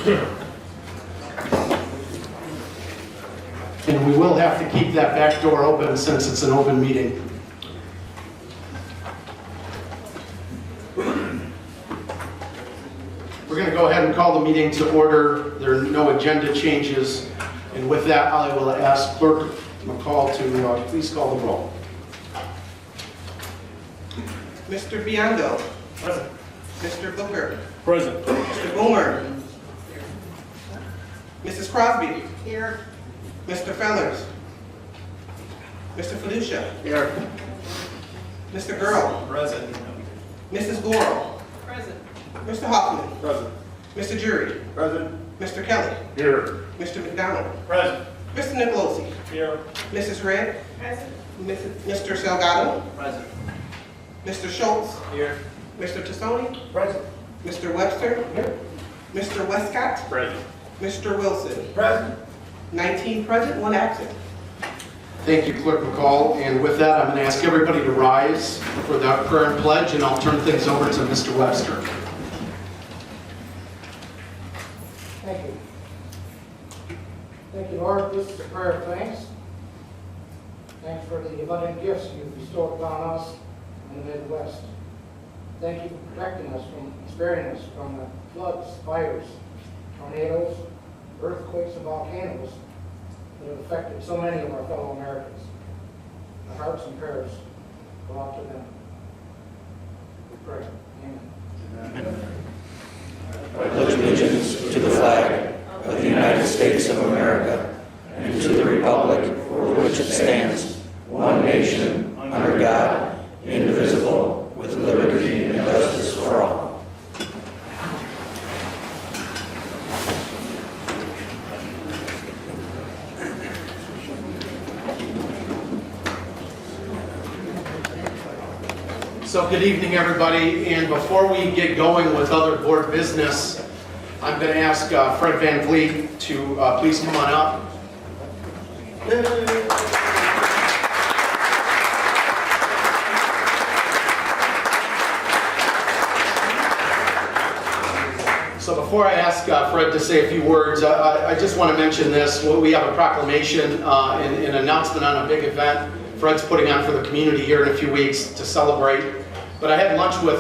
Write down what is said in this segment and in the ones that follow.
And we will have to keep that back door open since it's an open meeting. We're going to go ahead and call the meeting to order. There are no agenda changes. And with that, I will ask Clerk McCall to please call the roll. Mr. Biondo. Present. Mr. Booker. Present. Mr. Boomer. Mrs. Crosby. Here. Mr. Fellers. Mr. Felucia. Here. Mr. Girl. Present. Mrs. Goral. Present. Mr. Hoffman. Present. Mr. Jury. Present. Mr. Kelly. Here. Mr. McDonald. Present. Mr. Nicolosi. Here. Mrs. Red. Present. Mr. Salgado. Present. Mr. Schultz. Here. Mr. Tassoni. Present. Mr. Webster. Here. Mr. Westcott. Present. Mr. Wilson. Present. 19 present, 1 absent. Thank you, Clerk McCall. And with that, I'm going to ask everybody to rise for the prayer and pledge, and I'll turn things over to Mr. Webster. Thank you. Thank you, Lord. This is a prayer of thanks. Thanks for the abundant gifts you've bestowed upon us in the Midwest. Thank you for protecting us from, sparing us from the floods, fires, tornadoes, earthquakes, and volcanoes that have affected so many of our fellow Americans. Our hearts and prayers go out to them. We pray. Amen. I pledge allegiance to the flag of the United States of America and to the republic for which it stands, one nation, under God, indivisible, with liberty and justice for all. So good evening, everybody. And before we get going with other board business, I'm going to ask Fred Van Vliet to please come on up. So before I ask Fred to say a few words, I just want to mention this. We have a proclamation, an announcement on a big event Fred's putting on for the community here in a few weeks to celebrate. But I had lunch with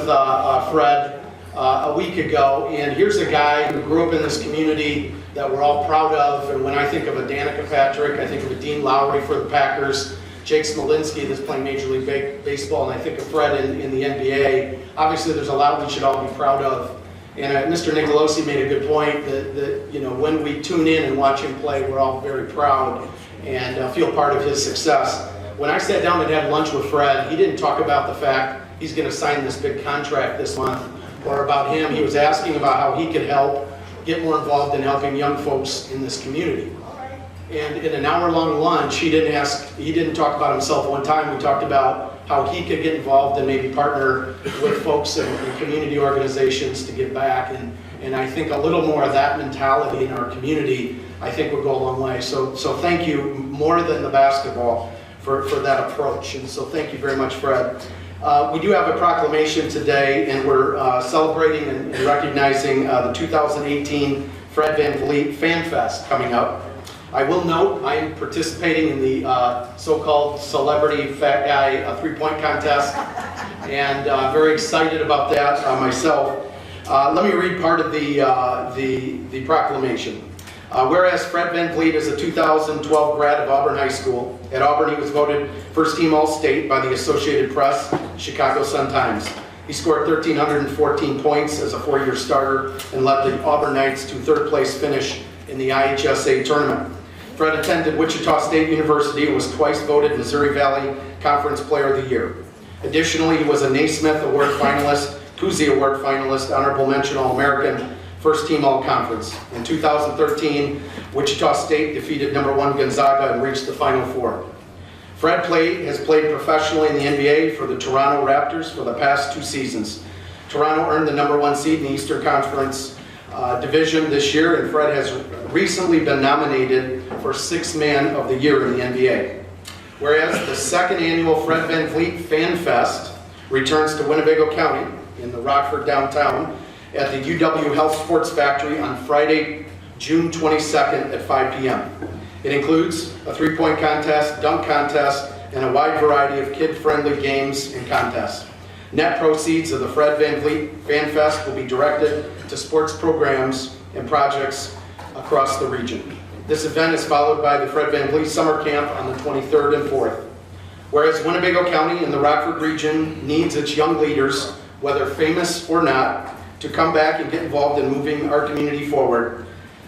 Fred a week ago, and here's a guy who grew up in this community that we're all proud of. And when I think of a Danica Patrick, I think of a Dean Lowry for the Packers, Jake Smolinski that's playing Major League Baseball, and I think of Fred in the NBA. Obviously, there's a lot we should all be proud of. And Mr. Nicolosi made a good point that you know, when we tune in and watch him play, we're all very proud and feel part of his success. When I sat down and had lunch with Fred, he didn't talk about the fact he's going to sign this big contract this month or about him. He was asking about how he could help get more involved in helping young folks in this community. And in an hour-long lunch, he didn't talk about himself one time. We talked about how he could get involved and maybe partner with folks in community organizations to give back. And I think a little more of that mentality in our community, I think would go a long way. So thank you more than the basketball for that approach. And so thank you very much, Fred. We do have a proclamation today, and we're celebrating and recognizing the 2018 Fred Van Vliet Fan Fest coming up. I will note I am participating in the so-called celebrity fat guy three-point contest, and very excited about that myself. Let me read part of the proclamation. Whereas Fred Van Vliet is a 2012 grad of Auburn High School. At Auburn, he was voted first team All-State by the Associated Press, Chicago Sun-Times. He scored 1,314 points as a four-year starter and led the Auburn Knights to third-place finish in the IHSA tournament. Fred attended Wichita State University and was twice voted Missouri Valley Conference Player of the Year. Additionally, he was a Naismith Award finalist, Cousy Award finalist, Honorable Mention All-American, First Team All-Conference. In 2013, Wichita State defeated #1 Gonzaga and reached the Final Four. Fred has played professionally in the NBA for the Toronto Raptors for the past 2 seasons. Toronto earned the #1 seed in the Eastern Conference division this year, and Fred has recently been nominated for Sixth Man of the Year in the NBA. Whereas the second annual Fred Van Vliet Fan Fest returns to Winnebago County in the Rockford downtown at the UW Health Sports Factory on Friday, June 22nd at 5 p.m. It includes a three-point contest, dunk contest, and a wide variety of kid-friendly games and contests. Net proceeds of the Fred Van Vliet Fan Fest will be directed to sports programs and projects across the region. This event is followed by the Fred Van Vliet Summer Camp on the 23rd and 4th. Whereas Winnebago County and the Rockford region needs its young leaders, whether famous or not, to come back and get involved in moving our community forward,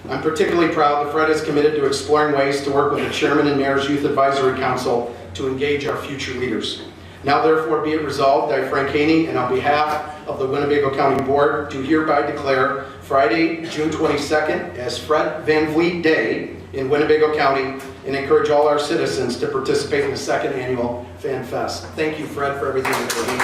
I'm particularly proud that Fred is committed to exploring ways to work with the Chairman and Mayor's Youth Advisory Council to engage our future leaders. Now therefore be it resolved, I, Frank Haney, and on behalf of the Winnebago County Board, do hereby declare Friday, June 22nd as Fred Van Vliet Day in Winnebago County and encourage all our citizens to participate in the second annual Fan Fest. Thank you, Fred, for everything that you're doing.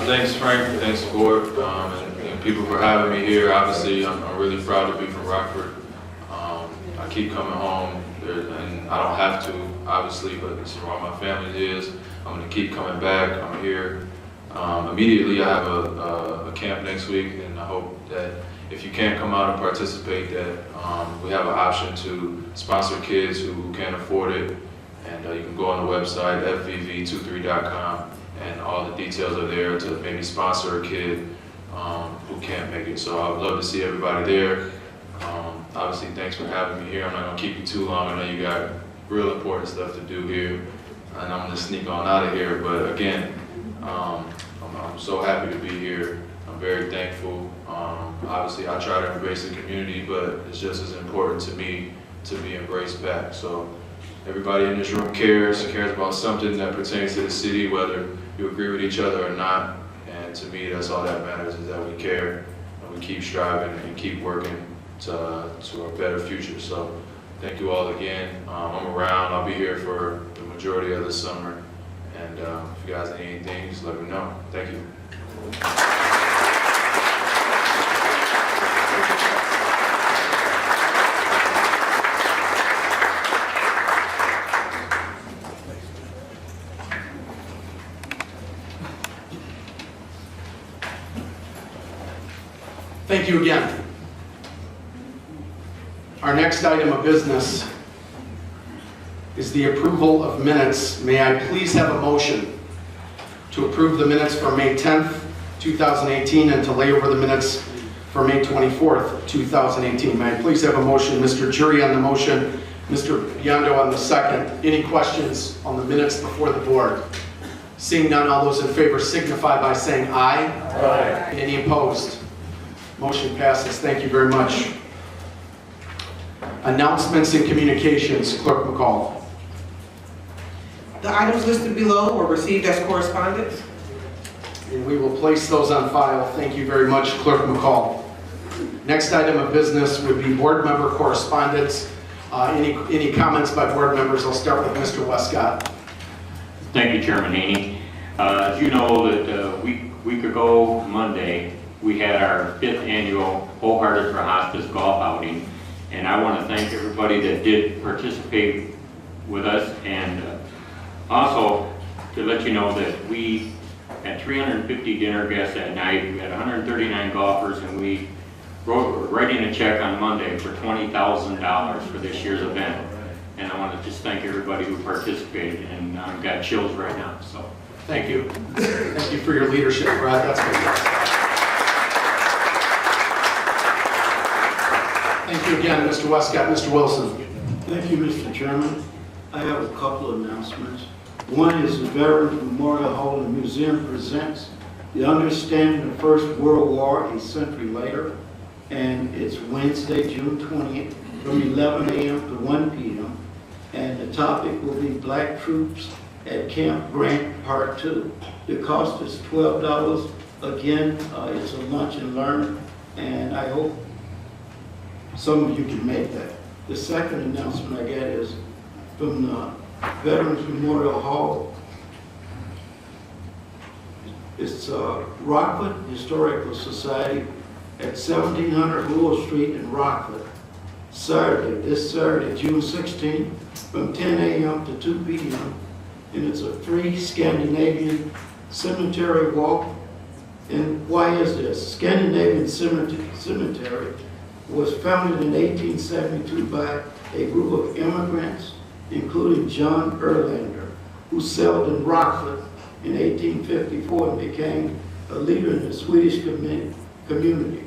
Thanks, Frank. Thanks, Board, and people for having me here. Obviously, I'm really proud to be from Rockford. I keep coming home, and I don't have to, obviously, but it's where my family is. I'm going to keep coming back. I'm here. Immediately, I have a camp next week, and I hope that if you can't come out and participate, that we have an option to sponsor kids who can't afford it. And you can go on the website, fvv23.com. And all the details are there to maybe sponsor a kid who can't make it. So I would love to see everybody there. Obviously, thanks for having me here. I'm not going to keep you too long. I know you got real important stuff to do here. And I'm going to sneak on out of here. But again, I'm so happy to be here. I'm very thankful. Obviously, I try to embrace the community, but it's just as important to me to be embraced back. So everybody in this room cares about something that pertains to the city, whether you agree with each other or not. And to me, that's all that matters, is that we care and we keep striving and keep working to a better future. So thank you all again. I'm around. I'll be here for the majority of the summer. And if you guys need anything, just let me know. Thank you. Thank you again. Our next item of business is the approval of minutes. May I please have a motion to approve the minutes for May 10th, 2018, and to lay over the minutes for May 24th, 2018. May I please have a motion? Mr. Jury on the motion, Mr. Biondo on the second. Any questions on the minutes before the board? Seeing none, all those in favor signify by saying aye. Aye. Any opposed? Motion passes. Thank you very much. Announcements and communications, Clerk McCall. The items listed below were received as correspondence. And we will place those on file. Thank you very much, Clerk McCall. Next item of business would be board member correspondence. Any comments by board members? I'll start with Mr. Westcott. Thank you, Chairman Haney. As you know, that a week ago Monday, we had our 5th annual Wholehearted for Hospice golf outing. And I want to thank everybody that did participate with us, and also to let you know that we had 350 dinner guests that night. We had 139 golfers, and we were writing a check on Monday for $20,000 for this year's event. And I want to just thank everybody who participated, and I've got chills right now. So Thank you. Thank you for your leadership, Brad. That's fantastic. Thank you again, Mr. Westcott. Mr. Wilson. Thank you, Mr. Chairman. I have a couple of announcements. One is the Veterans Memorial Hall and Museum presents The Understanding the First World War a Century Later, and it's Wednesday, June 20th, from 11 a.m. to 1 p.m. And the topic will be Black Troops at Camp Grant Part 2. The cost is $12. Again, it's a lunch and learn, and I hope some of you can make that. The second announcement I get is from the Veterans Memorial Hall. It's Rockford Historical Society at 1700 Lowell Street in Rockford. This Saturday, June 16th, from 10 a.m. to 2 p.m. And it's a free Scandinavian cemetery walk. And why is this? Scandinavian Cemetery was founded in 1872 by a group of immigrants, including John Erlander, who settled in Rockford in 1854 and became a leader in the Swedish community.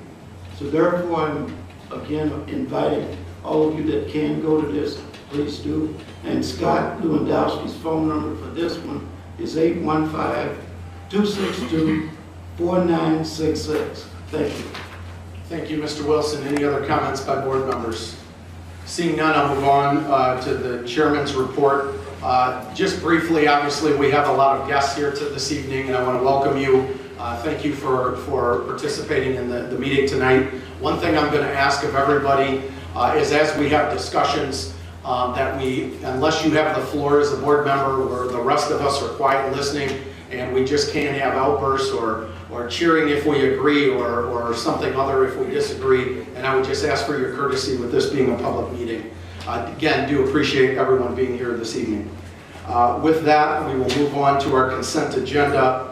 So therefore, I'm again inviting all of you that can go to this, please do. And Scott Lewandowski's phone number for this one is 815-262-4966. Thank you. Thank you, Mr. Wilson. Any other comments by board members? Seeing none, I'll move on to the chairman's report. Just briefly, obviously, we have a lot of guests here this evening, and I want to welcome you. Thank you for participating in the meeting tonight. One thing I'm going to ask of everybody is, as we have discussions, unless you have the floor as a board member, or the rest of us are quiet and listening, and we just can't have outbursts or cheering if we agree or something other if we disagree. And I would just ask for your courtesy with this being a public meeting. Again, do appreciate everyone being here this evening. With that, we will move on to our consent agenda.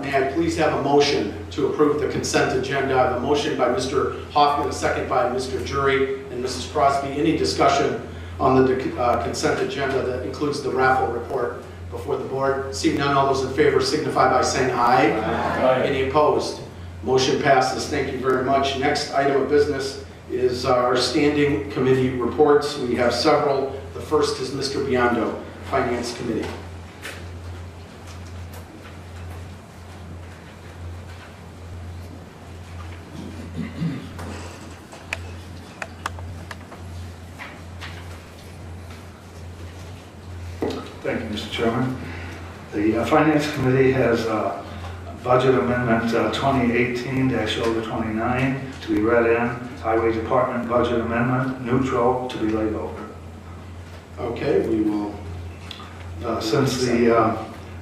May I please have a motion to approve the consent agenda? I have a motion by Mr. Hoffman, a second by Mr. Jury and Mrs. Crosby. Any discussion on the consent agenda that includes the raffle report before the board? Seeing none, all those in favor signify by saying aye. Aye. Any opposed? Motion passes. Thank you very much. Next item of business is our standing committee reports. We have several. The first is Mr. Biondo, Finance Committee. Thank you, Mr. Chairman. The Finance Committee has Budget Amendment 2018-029 to be read in. Highway Department Budget Amendment, neutral, to be laid over. Okay, we will. Since the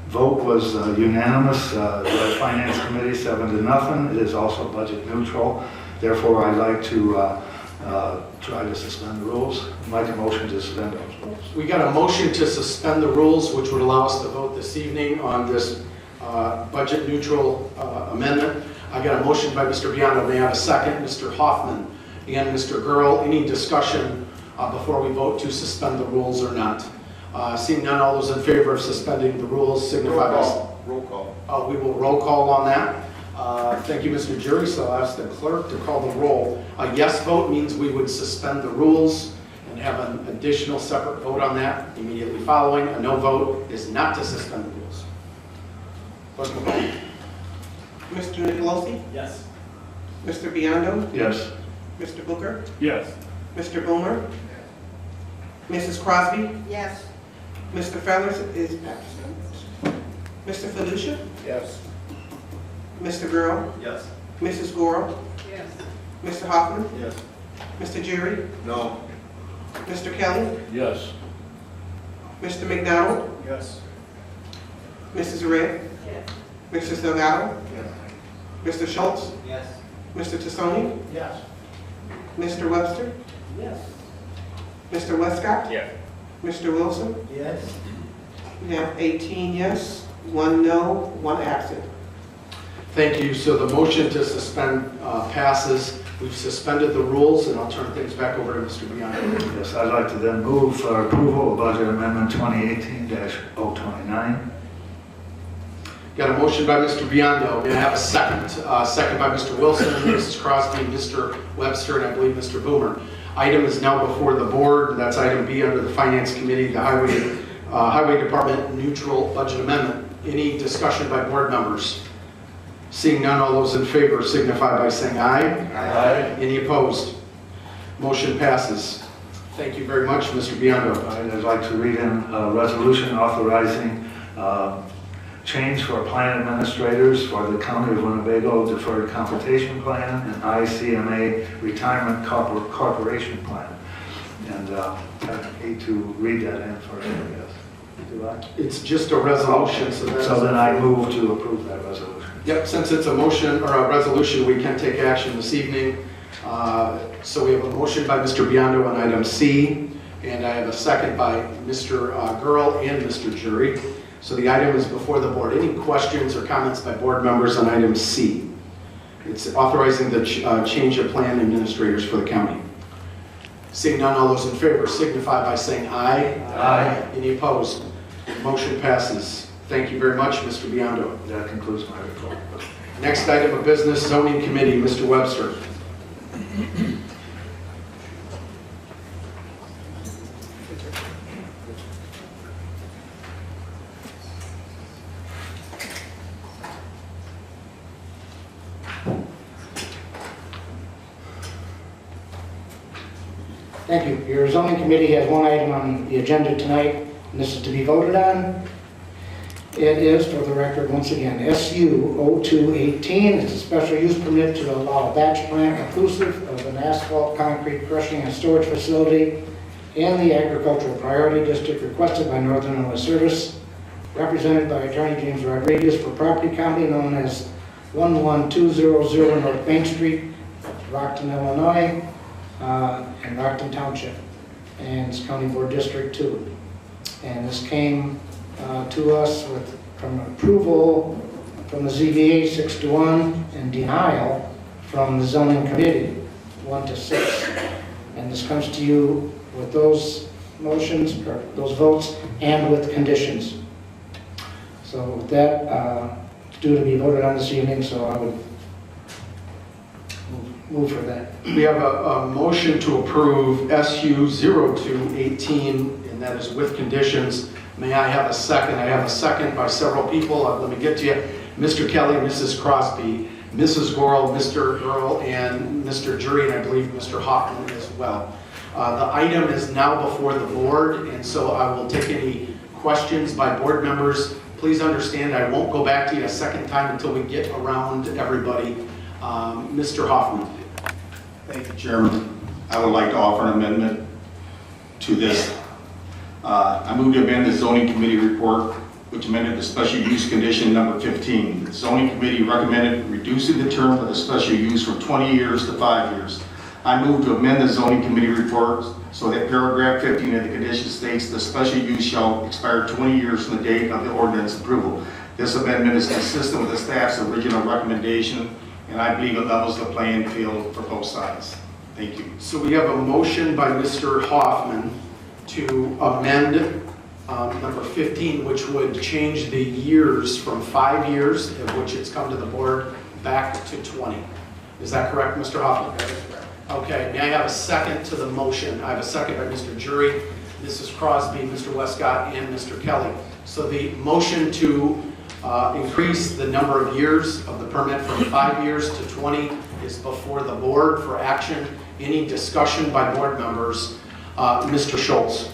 vote was unanimous, the Finance Committee 7-0, it is also budget neutral. Therefore, I'd like to try to suspend the rules. I'd like a motion to suspend those rules. We got a motion to suspend the rules, which would allow us to vote this evening on this budget neutral amendment. I got a motion by Mr. Biondo. May I have a second? Mr. Hoffman and Mr. Gurl. Any discussion before we vote to suspend the rules or not? Seeing none, all those in favor of suspending the rules signify by... Roll call. We will roll call on that. Thank you, Mr. Jury. So I'll ask the clerk to call the roll. A yes vote means we would suspend the rules and have an additional separate vote on that immediately following. A no vote is not to suspend the rules. Clerk will vote. Mr. Nicolosi? Yes. Mr. Biondo? Yes. Mr. Booker? Yes. Mr. Boomer? Mrs. Crosby? Yes. Mr. Fellers is absent. Mr. Felucia? Yes. Mr. Gurl? Yes. Mrs. Gurl? Yes. Mr. Hoffman? Yes. Mr. Jury? No. Mr. Kelly? Yes. Mr. McDonald? Yes. Mrs. Red? Yes. Mr. Salgado? Yes. Mr. Schultz? Yes. Mr. Tassoni? Yes. Mr. Webster? Yes. Mr. Westcott? Yes. Mr. Wilson? Yes. We have 18 yes, 1 no, 1 absent. Thank you. So the motion to suspend passes. We've suspended the rules, and I'll turn things back over to Mr. Biondo. Yes, I'd like to then move for approval of Budget Amendment 2018-029. Got a motion by Mr. Biondo. May I have a second? Second by Mr. Wilson, Mrs. Crosby, Mr. Webster, and I believe Mr. Boomer. Item is now before the board. That's item B under the Finance Committee, the Highway Department neutral budget amendment. Any discussion by board members? Seeing none, all those in favor signify by saying aye. Aye. Any opposed? Motion passes. Thank you very much, Mr. Biondo. I'd like to read in a resolution authorizing change for plan administrators for the County of Winnebago Deferred Compensation Plan and ICMA Retirement Corporation Plan. And I hate to read that in for everybody else. Do I? It's just a resolution, so that's... So then I move to approve that resolution. Yep, since it's a motion or a resolution, we can take action this evening. So we have a motion by Mr. Biondo on item C, and I have a second by Mr. Gurl and Mr. Jury. So the item is before the board. Any questions or comments by board members on item C? It's authorizing the change of plan administrators for the county. Seeing none, all those in favor signify by saying aye. Aye. Any opposed? Motion passes. Thank you very much, Mr. Biondo. That concludes my report. Next item of business, zoning committee, Mr. Webster. Thank you. Your zoning committee has one item on the agenda tonight, and this is to be voted on. It is, for the record, once again, SU 0218. It's a special use permit to allow a batch plant inclusive of an asphalt, concrete crushing and storage facility in the agricultural priority district requested by Northern Illinois Service, represented by Attorney James Rodriguez for property county known as 11200 North Main Street, Rockton, Illinois, in Rockton Township, and it's County Board District 2. And this came to us from approval from the ZBA 6-1 and denial from the zoning committee 1-6. And this comes to you with those motions, or those votes, and with conditions. So with that, due to be voted on this evening, so I would move for that. We have a motion to approve SU 0218, and that is with conditions. May I have a second? I have a second by several people. Let me get to you. Mr. Kelly, Mrs. Crosby, Mrs. Gorel, Mr. Earl, and Mr. Jury, and I believe Mr. Hoffman as well. The item is now before the board, and so I will take any questions by board members. Please understand, I won't go back to you a second time until we get around everybody. Mr. Hoffman. Thank you, Chairman. I would like to offer an amendment to this. I move to amend the zoning committee report, which amended the special use condition number 15. The zoning committee recommended reducing the term of the special use from 20 years to 5 years. I move to amend the zoning committee report so that paragraph 15 of the condition states the special use shall expire 20 years from the date of the ordinance approval. This amendment is consistent with the staff's original recommendation, and I believe it levels the playing field for both sides. Thank you. So we have a motion by Mr. Hoffman to amend number 15, which would change the years from 5 years, of which it's come to the board, back to 20. Is that correct, Mr. Hoffman? That is correct. Okay, may I have a second to the motion? I have a second by Mr. Jury, Mrs. Crosby, Mr. Westcott, and Mr. Kelly. So the motion to increase the number of years of the permit from 5 years to 20 is before the board for action. Any discussion by board members? Mr. Schultz.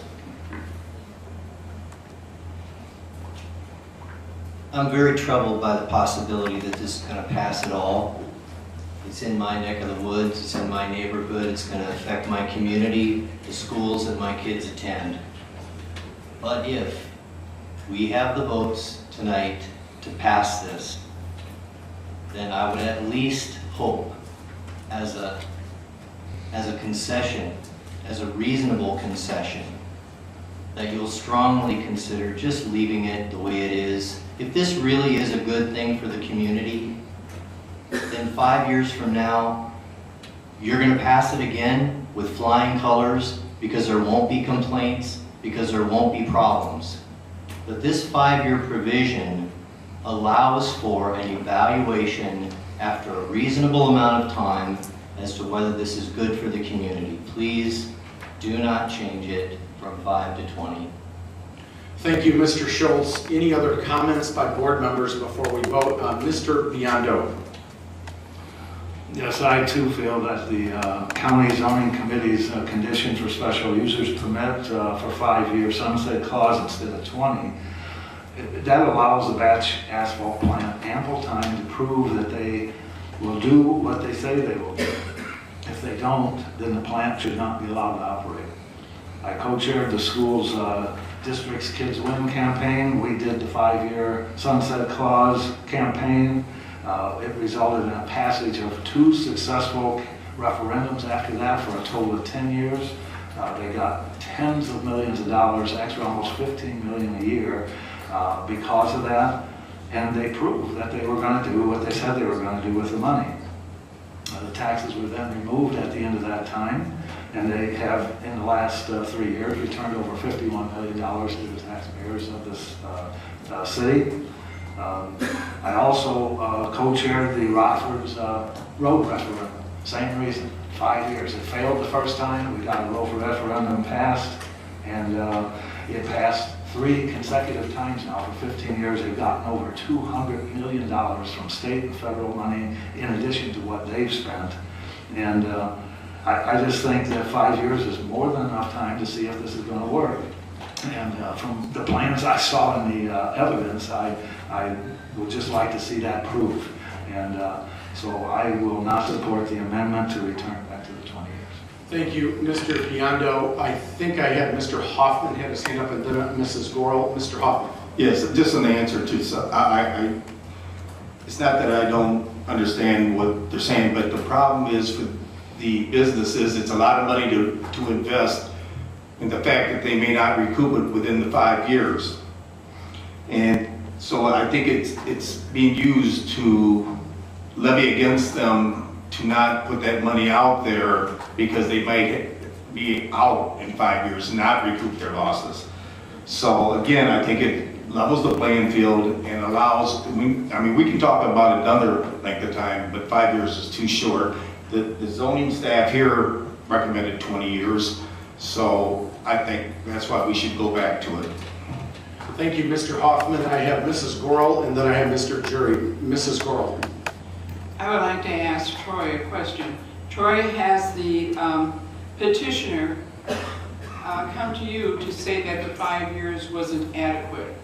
I'm very troubled by the possibility that this is going to pass at all. It's in my neck of the woods, it's in my neighborhood, it's going to affect my community, the schools that my kids attend. But if we have the votes tonight to pass this, then I would at least hope as a concession, as a reasonable concession, that you'll strongly consider just leaving it the way it is. If this really is a good thing for the community, then 5 years from now, you're going to pass it again with flying colors because there won't be complaints, because there won't be problems. But this 5-year provision allows for an evaluation after a reasonable amount of time as to whether this is good for the community. Please do not change it from 5 to 20. Thank you, Mr. Schultz. Any other comments by board members before we vote? Mr. Biondo. Yes, I too feel that the county zoning committee's conditions for special users permit for 5 years, sunset clause instead of 20. That allows the batch asphalt plant ample time to prove that they will do what they say they will do. If they don't, then the plant should not be allowed to operate. I co-chaired the school's district's Kids Win campaign. We did the 5-year Sunset Clause campaign. It resulted in a passage of 2 successful referendums after that for a total of 10 years. They got tens of millions of dollars, actually almost $15 million a year because of that. And they proved that they were going to do what they said they were going to do with the money. The taxes were then removed at the end of that time, and they have, in the last 3 years, returned over $51 million to the taxpayers of this city. I also co-chaired the Rockford's road referendum. Same reason, 5 years. It failed the first time. We got a road referendum passed, and it passed 3 consecutive times now. For 15 years, they've gotten over $200 million from state and federal money in addition to what they've spent. And I just think that 5 years is more than enough time to see if this is going to work. And from the plans I saw in the evidence, I would just like to see that proved. And so I will not support the amendment to return back to the 20 years. Thank you, Mr. Biondo. I think I had Mr. Hoffman had his hand up and then Mrs. Gorel. Mr. Hoffman. Yes, just an answer to, so it's not that I don't understand what they're saying, but the problem is for the businesses, it's a lot of money to invest in the fact that they may not recoup it within the 5 years. And so I think it's being used to levy against them to not put that money out there because they might be out in 5 years and not recoup their losses. So again, I think it levels the playing field and allows, I mean, we can talk about another length of time, but 5 years is too short. The zoning staff here recommended 20 years, so I think that's why we should go back to it. Thank you, Mr. Hoffman. I have Mrs. Gorel, and then I have Mr. Jury. Mrs. Gorel. I would like to ask Troy a question. Troy, has the petitioner come to you to say that the 5 years wasn't adequate?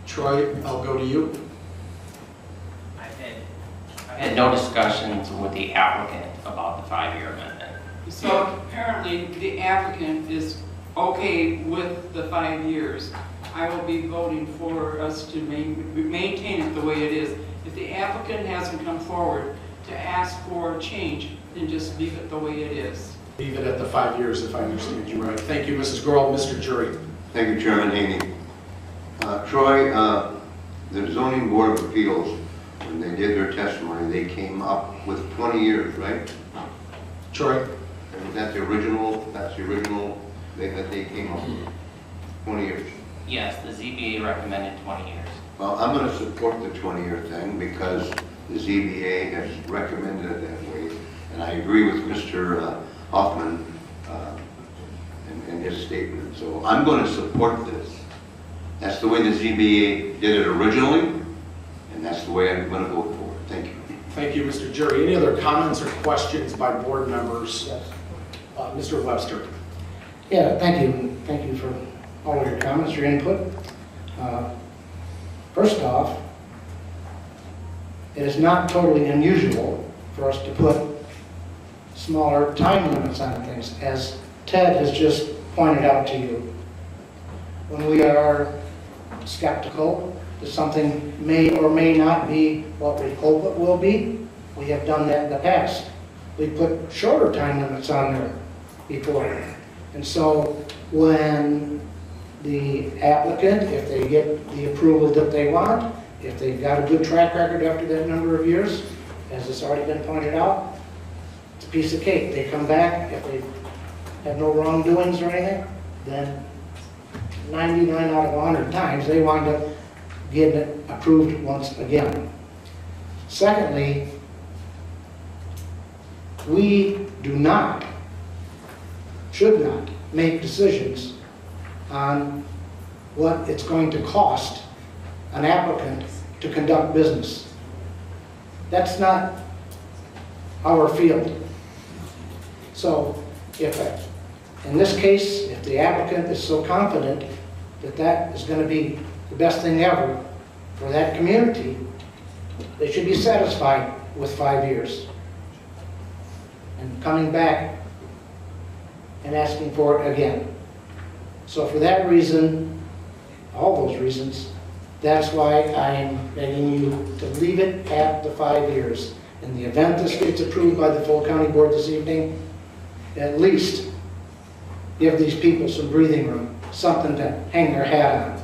Troy, I'll go to you. I had no discussions with the applicant about the 5-year amendment. So apparently the applicant is okay with the 5 years. I will be voting for us to maintain it the way it is. If the applicant hasn't come forward to ask for a change, then just leave it the way it is. Leave it at the 5 years, if I understand you right. Thank you, Mrs. Gorel. Mr. Jury. Thank you, Chairman Haney. Troy, the Zoning Board of Appeals, when they did their testimony, they came up with 20 years, right? Troy. And that's the original, that they came up with, 20 years. Yes, the ZBA recommended 20 years. Well, I'm going to support the 20-year thing because the ZBA has recommended it that way. And I agree with Mr. Hoffman in his statement. So I'm going to support this. That's the way the ZBA did it originally, and that's the way I'm going to vote for it. Thank you. Thank you, Mr. Jury. Any other comments or questions by board members? Yes. Mr. Webster. Yeah, thank you. Thank you for all of your comments, your input. First off, it is not totally unusual for us to put smaller time limits on things, as Ted has just pointed out to you. When we are skeptical that something may or may not be what we hope it will be, we have done that in the past. We put shorter time limits on there before. And so when the applicant, if they get the approval that they want, if they've got a good track record after that number of years, as it's already been pointed out, it's a piece of cake. They come back, if they have no wrongdoings or anything, then 99 out of 100 times, they wind up getting it approved once again. Secondly, we do not, should not, make decisions on what it's going to cost an applicant to conduct business. That's not our field. So if, in this case, if the applicant is so confident that that is going to be the best thing ever for that community, they should be satisfied with 5 years. And coming back and asking for it again. So for that reason, all those reasons, that's why I am begging you to leave it at the 5 years. In the event this gets approved by the full county board this evening, at least give these people some breathing room, something to hang their hat on.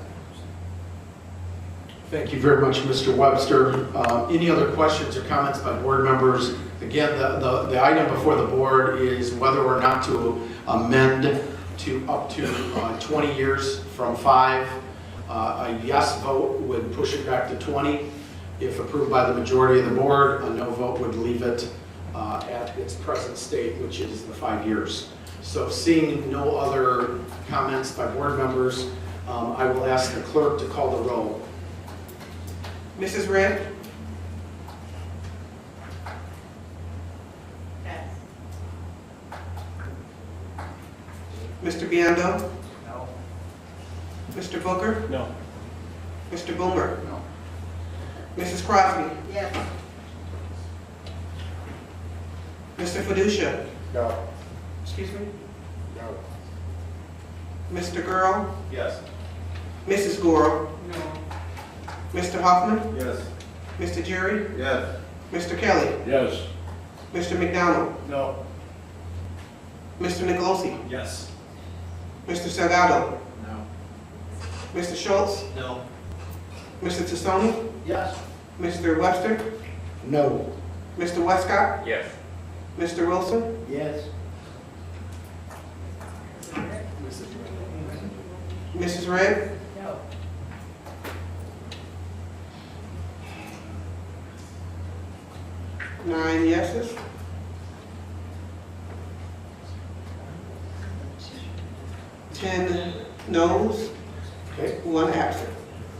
Thank you very much, Mr. Webster. Any other questions or comments by board members? Again, the item before the board is whether or not to amend to up to 20 years from 5. A yes vote would push it back to 20. If approved by the majority of the board, a no vote would leave it at its present state, which is the 5 years. So seeing no other comments by board members, I will ask the clerk to call the roll. Mrs. Red? Yes. Mr. Biondo? No. Mr. Booker? No. Mr. Boomer? No. Mrs. Crosby? Yes. Mr. Fiducia? No. Excuse me? No. Mr. Girl? Yes. Mrs. Gore? No. Mr. Hoffman? Yes. Mr. Jerry? Yes. Mr. Kelly? Yes. Mr. McDonald? No. Mr. Nicolosi? Yes. Mr. Salgado? No. Mr. Schultz? No. Mr. Tassoni? Yes. Mr. Webster? No. Mr. Westcott? Yes. Mr. Wilson? Yes. Mrs. Red? No. Nine yeses. 10 noes, Okay. 1 absent.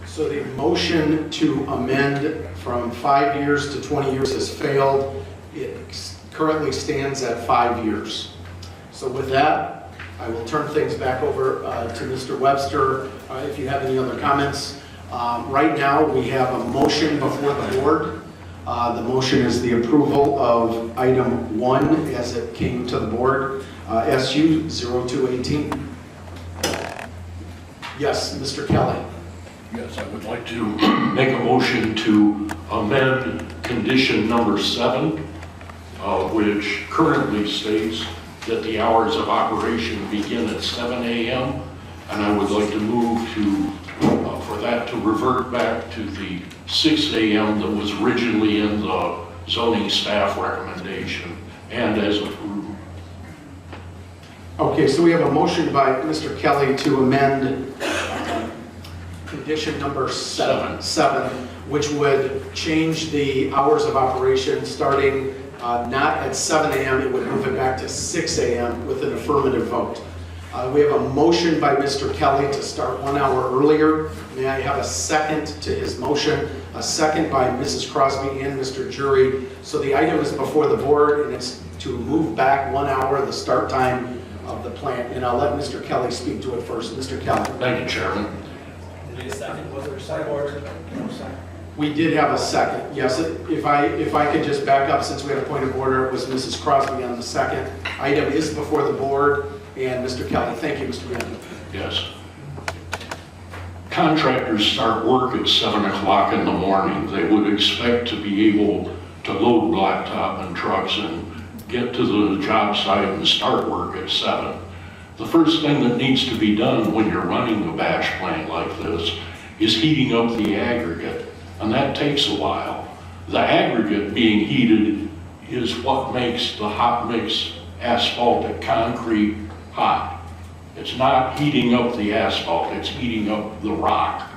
So the motion to amend from 5 years to 20 years has failed. It currently stands at 5 years. So with that, I will turn things back over to Mr. Webster. If you have any other comments. Right now, we have a motion before the board. The motion is the approval of item 1 as it came to the board, SU 0218. Yes, Mr. Kelly. Yes, I would like to make a motion to amend condition number 7, which currently states that the hours of operation begin at 7 a.m. And I would like to move to, for that to revert back to the 6 a.m. that was originally in the zoning staff recommendation and as approved. Okay, so we have a motion by Mr. Kelly to amend condition number 7, which would change the hours of operation starting not at 7 a.m., it would move it back to 6 a.m. with an affirmative vote. We have a motion by Mr. Kelly to start 1 hour earlier. May I have a second to his motion? A second by Mrs. Crosby and Mr. Jury. So the item is before the board and it's to move back 1 hour the start time of the plant. And I'll let Mr. Kelly speak to it first. Mr. Kelly. Thank you, Chairman. Was there a second or? We did have a second. Yes, if I could just back up, since we had a point of order, it was Mrs. Crosby on the second. Item is before the board, and Mr. Kelly. Thank you, Mr. Bianchi. Yes. Contractors start work at 7 o'clock in the morning. They would expect to be able to load blacktop and trucks and get to the job site and start work at 7. The first thing that needs to be done when you're running a batch plant like this is heating up the aggregate, and that takes a while. The aggregate being heated is what makes the hot mix asphaltic concrete hot. It's not heating up the asphalt, it's heating up the rock.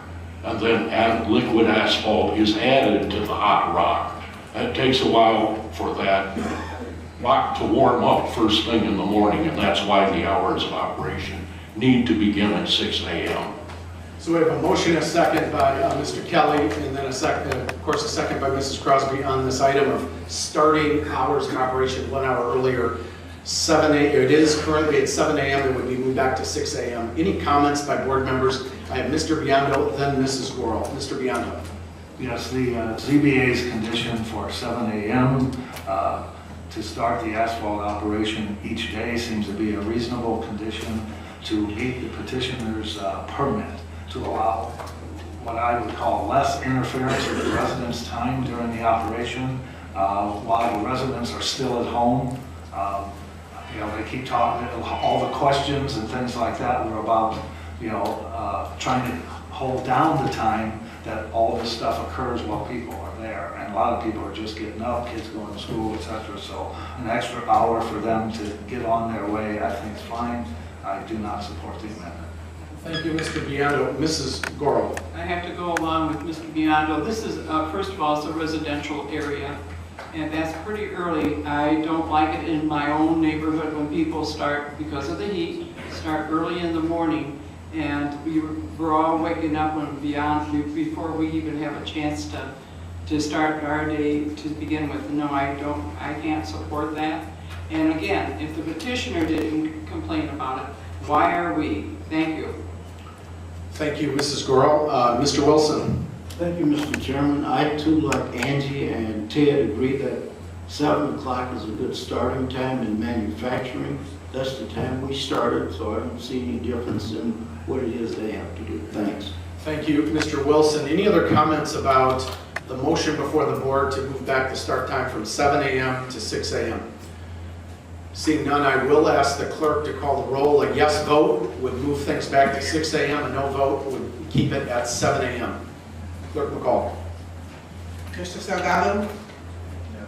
And then liquid asphalt is added to the hot rock. It takes a while for that rock to warm up first thing in the morning, and that's why the hours of operation need to begin at 6 a.m. So we have a motion, a second by Mr. Kelly, and then a second, of course, a second by Mrs. Crosby on this item of starting hours of operation 1 hour earlier. 7 a.m. It is currently at 7 a.m. It would be moved back to 6 a.m. Any comments by board members? I have Mr. Biondo, then Mrs. Worrell. Mr. Biondo. Yes, the ZBA's condition for 7 a.m. to start the asphalt operation each day seems to be a reasonable condition to meet the petitioner's permit to allow what I would call less interference with the residents' time during the operation while the residents are still at home. You know, they keep talking, all the questions and things like that were about, you know, trying to hold down the time that all this stuff occurs while people are there. And a lot of people are just getting up, kids going to school, etc. So an extra hour for them to get on their way, I think is fine. I do not support the amendment. Thank you, Mr. Biondo. Mrs. Goro. I have to go along with Mr. Biondo. This is, first of all, it's a residential area, and that's pretty early. I don't like it in my own neighborhood when people start, because of the heat, start early in the morning, and we're all waking up before we even have a chance to start our day to begin with. No, I can't support that. And again, if the petitioner didn't complain about it, why are we? Thank you. Thank you, Mrs. Goro. Mr. Wilson. Thank you, Mr. Chairman. I too, like Angie and Ted, agree that 7 o'clock is a good starting time in manufacturing. That's the time we started, so I don't see any difference in what it is they have to do. Thanks. Thank you, Mr. Wilson. Any other comments about the motion before the board to move back the start time from 7 a.m. to 6 a.m.? Seeing none, I will ask the clerk to call the roll. A yes vote would move things back to 6 a.m. A no vote would keep it at 7 a.m. Clerk McCall. Mr. Salgado? No.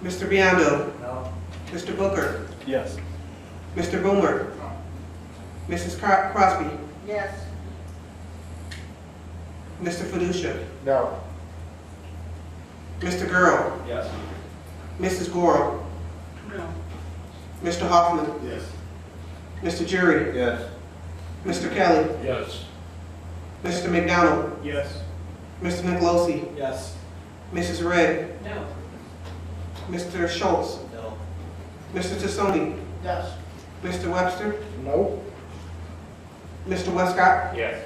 Mr. Biondo? No. Mr. Booker? Yes. Mr. Boomer? Mrs. Crosby? Yes. Mr. Fiducia? No. Mr. Gurl? Yes. Mrs. Goro? No. Mr. Hoffman? Yes. Mr. Jury? Yes. Mr. Kelly? Yes. Mr. McDonald? Yes. Mr. Nicolosi? Yes. Mrs. Red? No. Mr. Schultz? No. Mr. Tassoni? Yes. Mr. Webster? No. Mr. Westcott? Yes.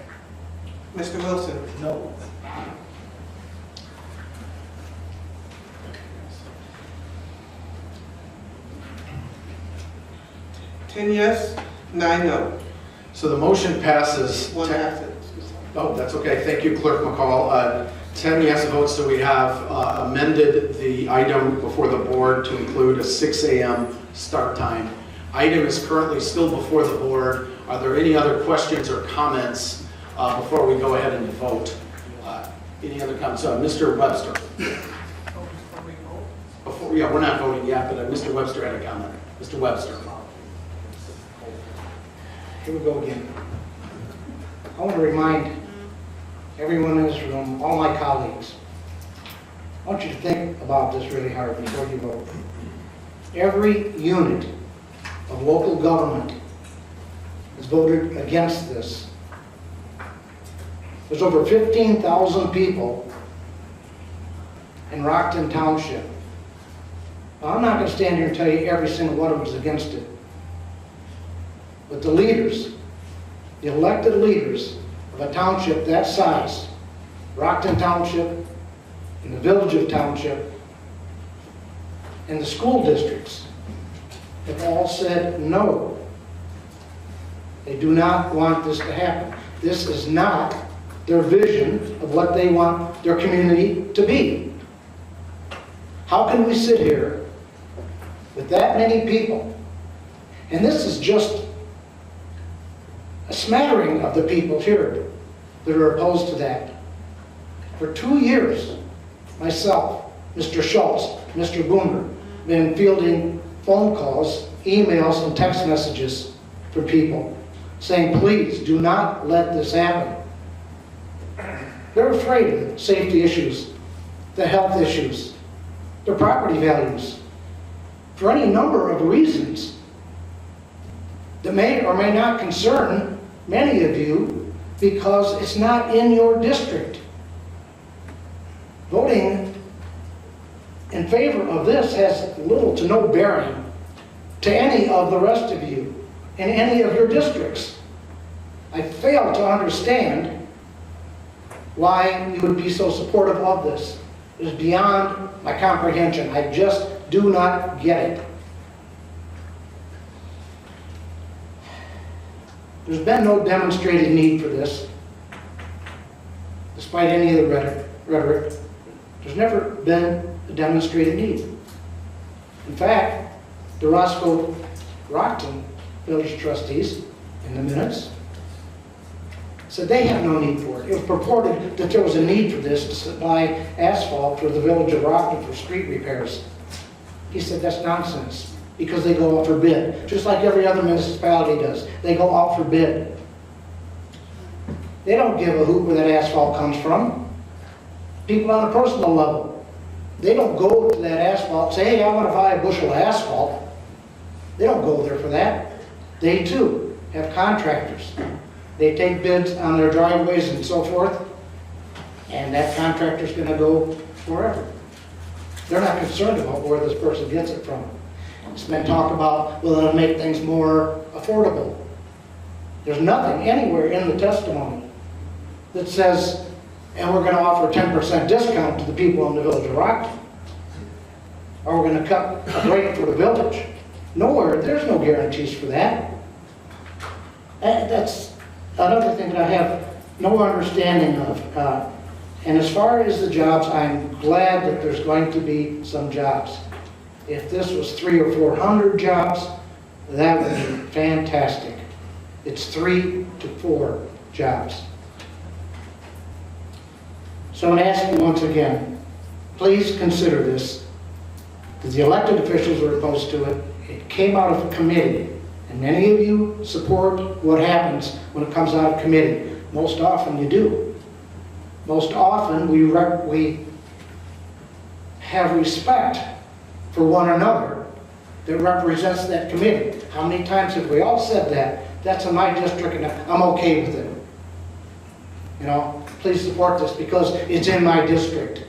Mr. Wilson? No. Ten yes, 9 no. So the motion passes. One absent. Oh, that's okay. Thank you, Clerk McCall. 10 yes votes, so we have amended the item before the board to include a 6 a.m. start time. Item is currently still before the board. Are there any other questions or comments before we go ahead and vote? Any other comments? Mr. Webster. Yeah, we're not voting yet, but Mr. Webster had a comment. Mr. Webster. Here we go again. I want to remind everyone in this room, all my colleagues, I want you to think about this really hard before you vote. Every unit of local government has voted against this. There's over 15,000 people in Rockton Township. Now, I'm not going to stand here and tell you every single one of them is against it. But the leaders, the elected leaders of a township that size, Rockton Township, and the village of Township, and the school districts, have all said no. They do not want this to happen. This is not their vision of what they want their community to be. How can we sit here with that many people, and this is just a smattering of the people here that are opposed to that. For 2 years, myself, Mr. Schultz, Mr. Boomer, been fielding phone calls, emails, and text messages from people saying, please do not let this happen. They're afraid of the safety issues, the health issues, their property values, for any number of reasons that may or may not concern many of you because it's not in your district. Voting in favor of this has little to no bearing to any of the rest of you in any of your districts. I fail to understand why you would be so supportive of this. is beyond my comprehension. I just do not get it. There's been no demonstrated need for this, despite any of the rhetoric. There's never been a demonstrated need. In fact, the Roscoe Rockton Village trustees, in the minutes, said they have no need for it. It was purported that there was a need for this to supply asphalt for the village of Rockton for street repairs. He said that's nonsense, because they go out for bid, just like every other municipality does. They go out for bid. They don't give a hoot where that asphalt comes from. People on a personal level, they don't go to that asphalt and say, hey, I want to buy a bushel of asphalt. They don't go there for that. They too have contractors. They take bids on their driveways and so forth, and that contractor's going to go wherever. They're not concerned about where this person gets it from. It's been talked about, well, it'll make things more affordable. There's nothing anywhere in the testimony that says, and we're going to offer a 10% discount to the people in the village of Rockton, or we're going to cut a rate for the village. Nowhere, there's no guarantees for that. And that's another thing that I have no understanding of. And as far as the jobs, I'm glad that there's going to be some jobs. If this was 300 or 400 jobs, that would be fantastic. It's 3 to 4 jobs. So I'm asking once again, please consider this, because the elected officials were opposed to it. It came out of a committee, and many of you support what happens when it comes out of committee. Most often you do. Most often we have respect for one another that represents that committee. How many times have we all said that? That's in my district and I'm okay with it. You know, please support this because it's in my district.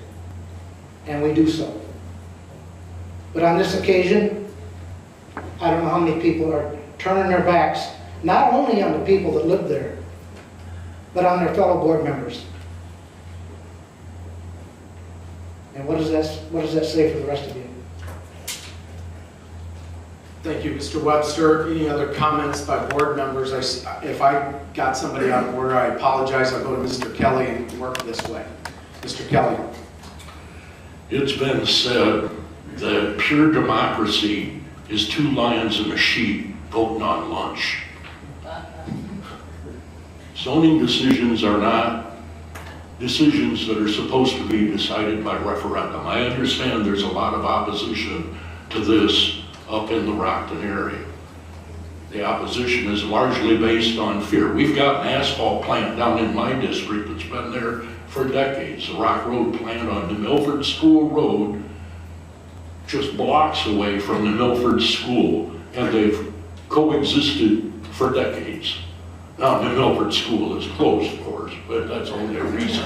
And we do so. But on this occasion, I don't know how many people are turning their backs, not only on the people that live there, but on their fellow board members. And what does that say for the rest of you? Thank you, Mr. Webster. Any other comments by board members? If I got somebody out of order, I apologize. I'll go to Mr. Kelly and work this way. Mr. Kelly. It's been said that pure democracy is 2 lions and a sheep voting on lunch. Zoning decisions are not decisions that are supposed to be decided by referendum. I understand there's a lot of opposition to this up in the Rockton area. The opposition is largely based on fear. We've got an asphalt plant down in my district that's been there for decades. The Rock Road plant on the Milford School Road, just blocks away from the Milford School, and they've coexisted for decades. Now, the Milford School is closed, of course, but that's only a reason.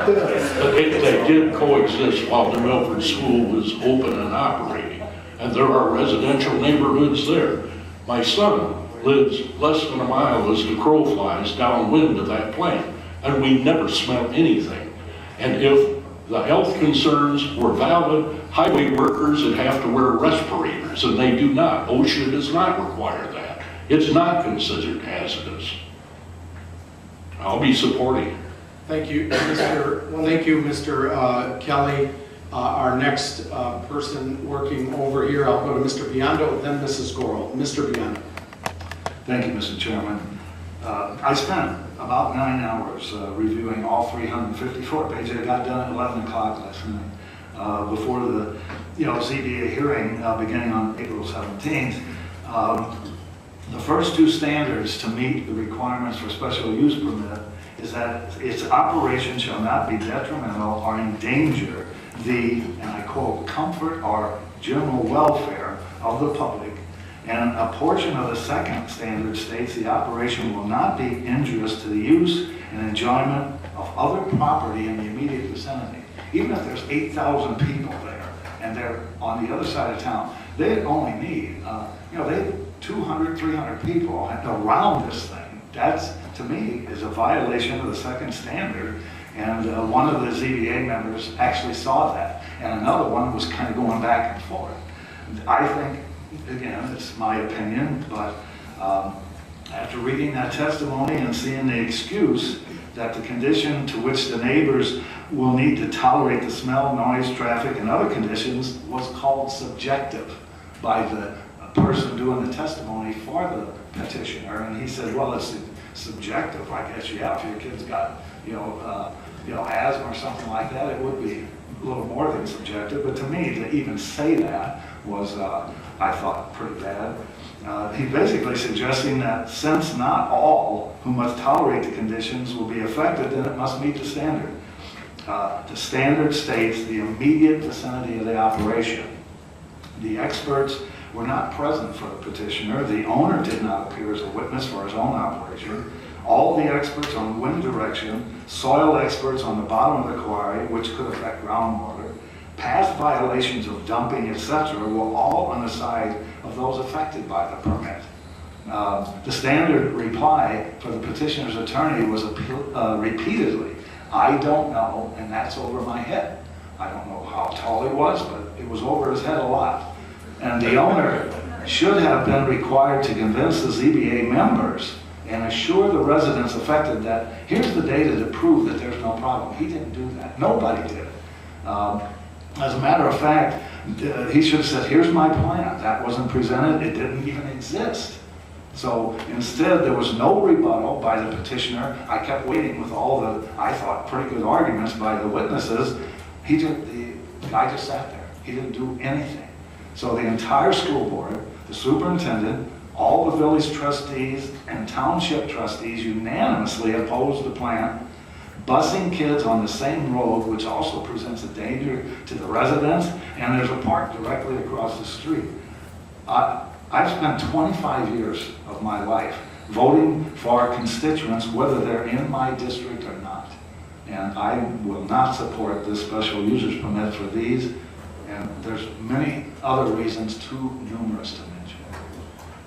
But they did coexist while the Milford School was open and operating, and there are residential neighborhoods there. My son lives less than a mile as the crow flies downwind of that plant, and we never smelled anything. And if the health concerns were valid, highway workers would have to wear respirators, and they do not. OSHA does not require that. It's not considered hazardous. I'll be supporting. Thank you, Mr. Kelly. Our next person working over here, I'll go to Mr. Biondo, then Mrs. Gorel. Mr. Biondo. Thank you, Mr. Chairman. I spent about 9 hours reviewing all 354 pages. I got done at 11 o'clock last night before the ZBA hearing beginning on April 17th. The first 2 standards to meet the requirements for special use permit is that its operation shall not be detrimental or endanger the, and I quote, comfort or general welfare of the public. And a portion of the second standard states the operation will not be injurious to the use and enjoyment of other property in the immediate vicinity. Even if there's 8,000 people there and they're on the other side of town, they only need, they 200, 300 people around this thing. That's, to me, is a violation of the second standard. And one of the ZBA members actually saw that, and another one was kind of going back and forth. I think, again, it's my opinion, but after reading that testimony and seeing the excuse that the condition to which the neighbors will need to tolerate the smell, noise, traffic, and other conditions was called subjective by the person doing the testimony for the petitioner, and he said, well, it's subjective. I guess, yeah, if your kid's got, asthma or something like that, it would be a little more than subjective. But to me, to even say that was, I thought, pretty bad. He basically suggesting that since not all who must tolerate the conditions will be affected, then it must meet the standard. The standard states the immediate vicinity of the operation. The experts were not present for the petitioner. The owner did not appear as a witness for his own operation. All the experts on wind direction, soil experts on the bottom of the quarry, which could affect groundwater, past violations of dumping, etc., were all on the side of those affected by the permit. The standard reply for the petitioner's attorney was repeatedly, I don't know, and that's over my head. I don't know how tall he was, but it was over his head a lot. And the owner should have been required to convince the ZBA members and assure the residents affected that here's the data to prove that there's no problem. He didn't do that. Nobody did. As a matter of fact, he should have said, here's my plan. That wasn't presented. It didn't even exist. So instead, there was no rebuttal by the petitioner. I kept waiting with all the, I thought, pretty good arguments by the witnesses. The guy just sat there. He didn't do anything. So the entire school board, the superintendent, all the village trustees and township trustees unanimously opposed the plan, busing kids on the same road, which also presents a danger to the residents, and there's a park directly across the street. I've spent 25 years of my life voting for constituents, whether they're in my district or not. And I will not support this special users permit for these, and there's many other reasons too numerous to mention.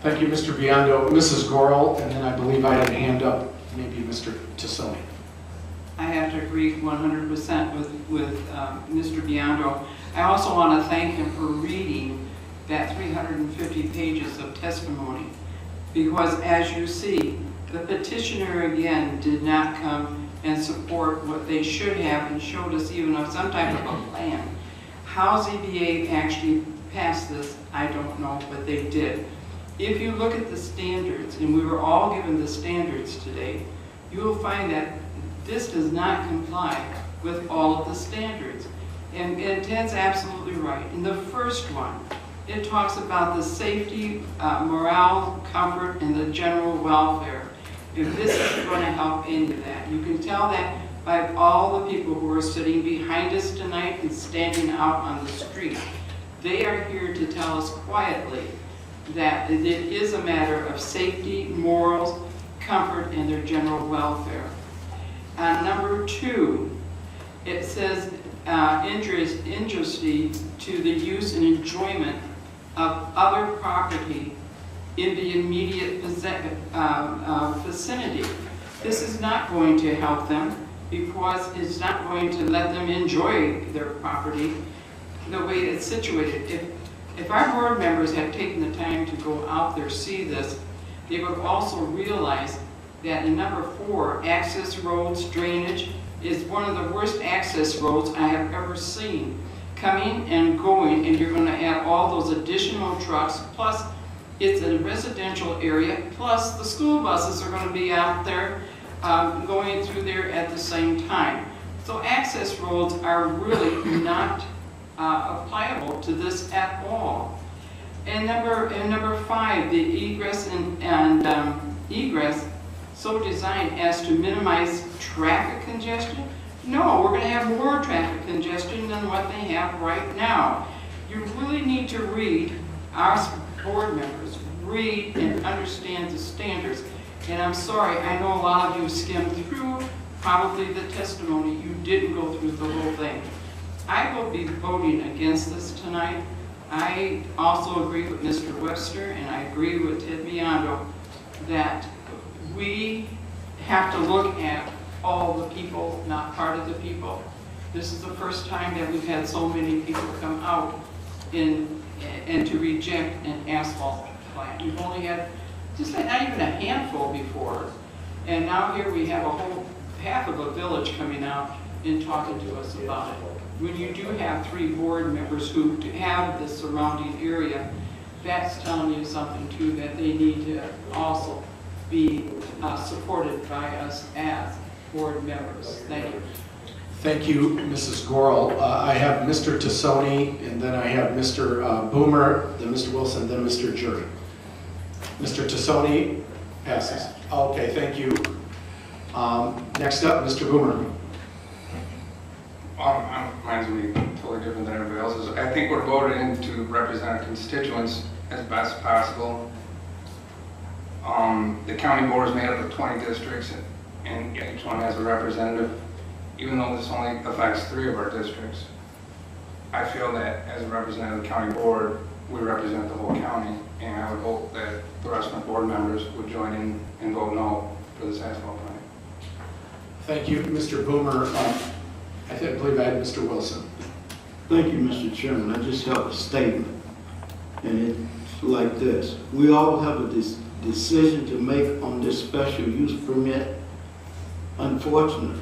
Thank you, Mr. Biondo. Mrs. Gorel, and then I believe I had a hand up, maybe Mr. Tassoni. I have to agree 100% with Mr. Biondo. I also want to thank him for reading that 350 pages of testimony, because as you see, the petitioner again did not come and support what they should have and showed us even some type of a plan. How ZBA actually passed this, I don't know, but they did. If you look at the standards, and we were all given the standards today, you will find that this does not comply with all of the standards. And Ted's absolutely right. In the first one, it talks about the safety, morale, comfort, and the general welfare. If this is going to help into that, you can tell that by all the people who are sitting behind us tonight and standing out on the street. They are here to tell us quietly that it is a matter of safety, morals, comfort, and their general welfare. Number 2, it says interest to the use and enjoyment of other property in the immediate vicinity. This is not going to help them because it's not going to let them enjoy their property the way it's situated. If our board members had taken the time to go out there, see this, they would also realize that in number 4, access roads, drainage, is one of the worst access roads I have ever seen. Coming and going, and you're going to add all those additional trucks, plus it's a residential area, plus the school buses are going to be out there going through there at the same time. So access roads are really not applicable to this at all. And number 5, the egress and egress so designed as to minimize traffic congestion? No, we're going to have more traffic congestion than what they have right now. You really need to read, our board members, read and understand the standards. And I'm sorry, I know a lot of you skimmed through probably the testimony. You didn't go through the whole thing. I will be voting against this tonight. I also agree with Mr. Webster, and I agree with Ted Biondo that we have to look at all the people, not part of the people. This is the first time that we've had so many people come out and to reject an asphalt plant. We've only had just not even a handful before. And now here we have a whole half of a village coming out and talking to us about it. When you do have 3 board members who have the surrounding area, that's telling you something too, that they need to also be supported by us as board members. Thank you. Thank you, Mrs. Gorel. I have Mr. Tassoni, and then I have Mr. Boomer, then Mr. Wilson, then Mr. Jury. Mr. Tassoni passes. Okay, thank you. Next up, Mr. Boomer. Mine's going to be totally different than everybody else's. I think we're voted in to represent our constituents as best possible. The county board is made up of 20 districts, and each one has a representative. Even though this only affects 3 of our districts, I feel that as a representative of the county board, we represent the whole county, and I would hope that the rest of my board members would join in and vote no for this asphalt plant. Thank you, Mr. Boomer. I believe I had Mr. Wilson. Thank you, Mr. Chairman. I just have a statement, and it's like this. We all have a decision to make on this special use permit. Unfortunately,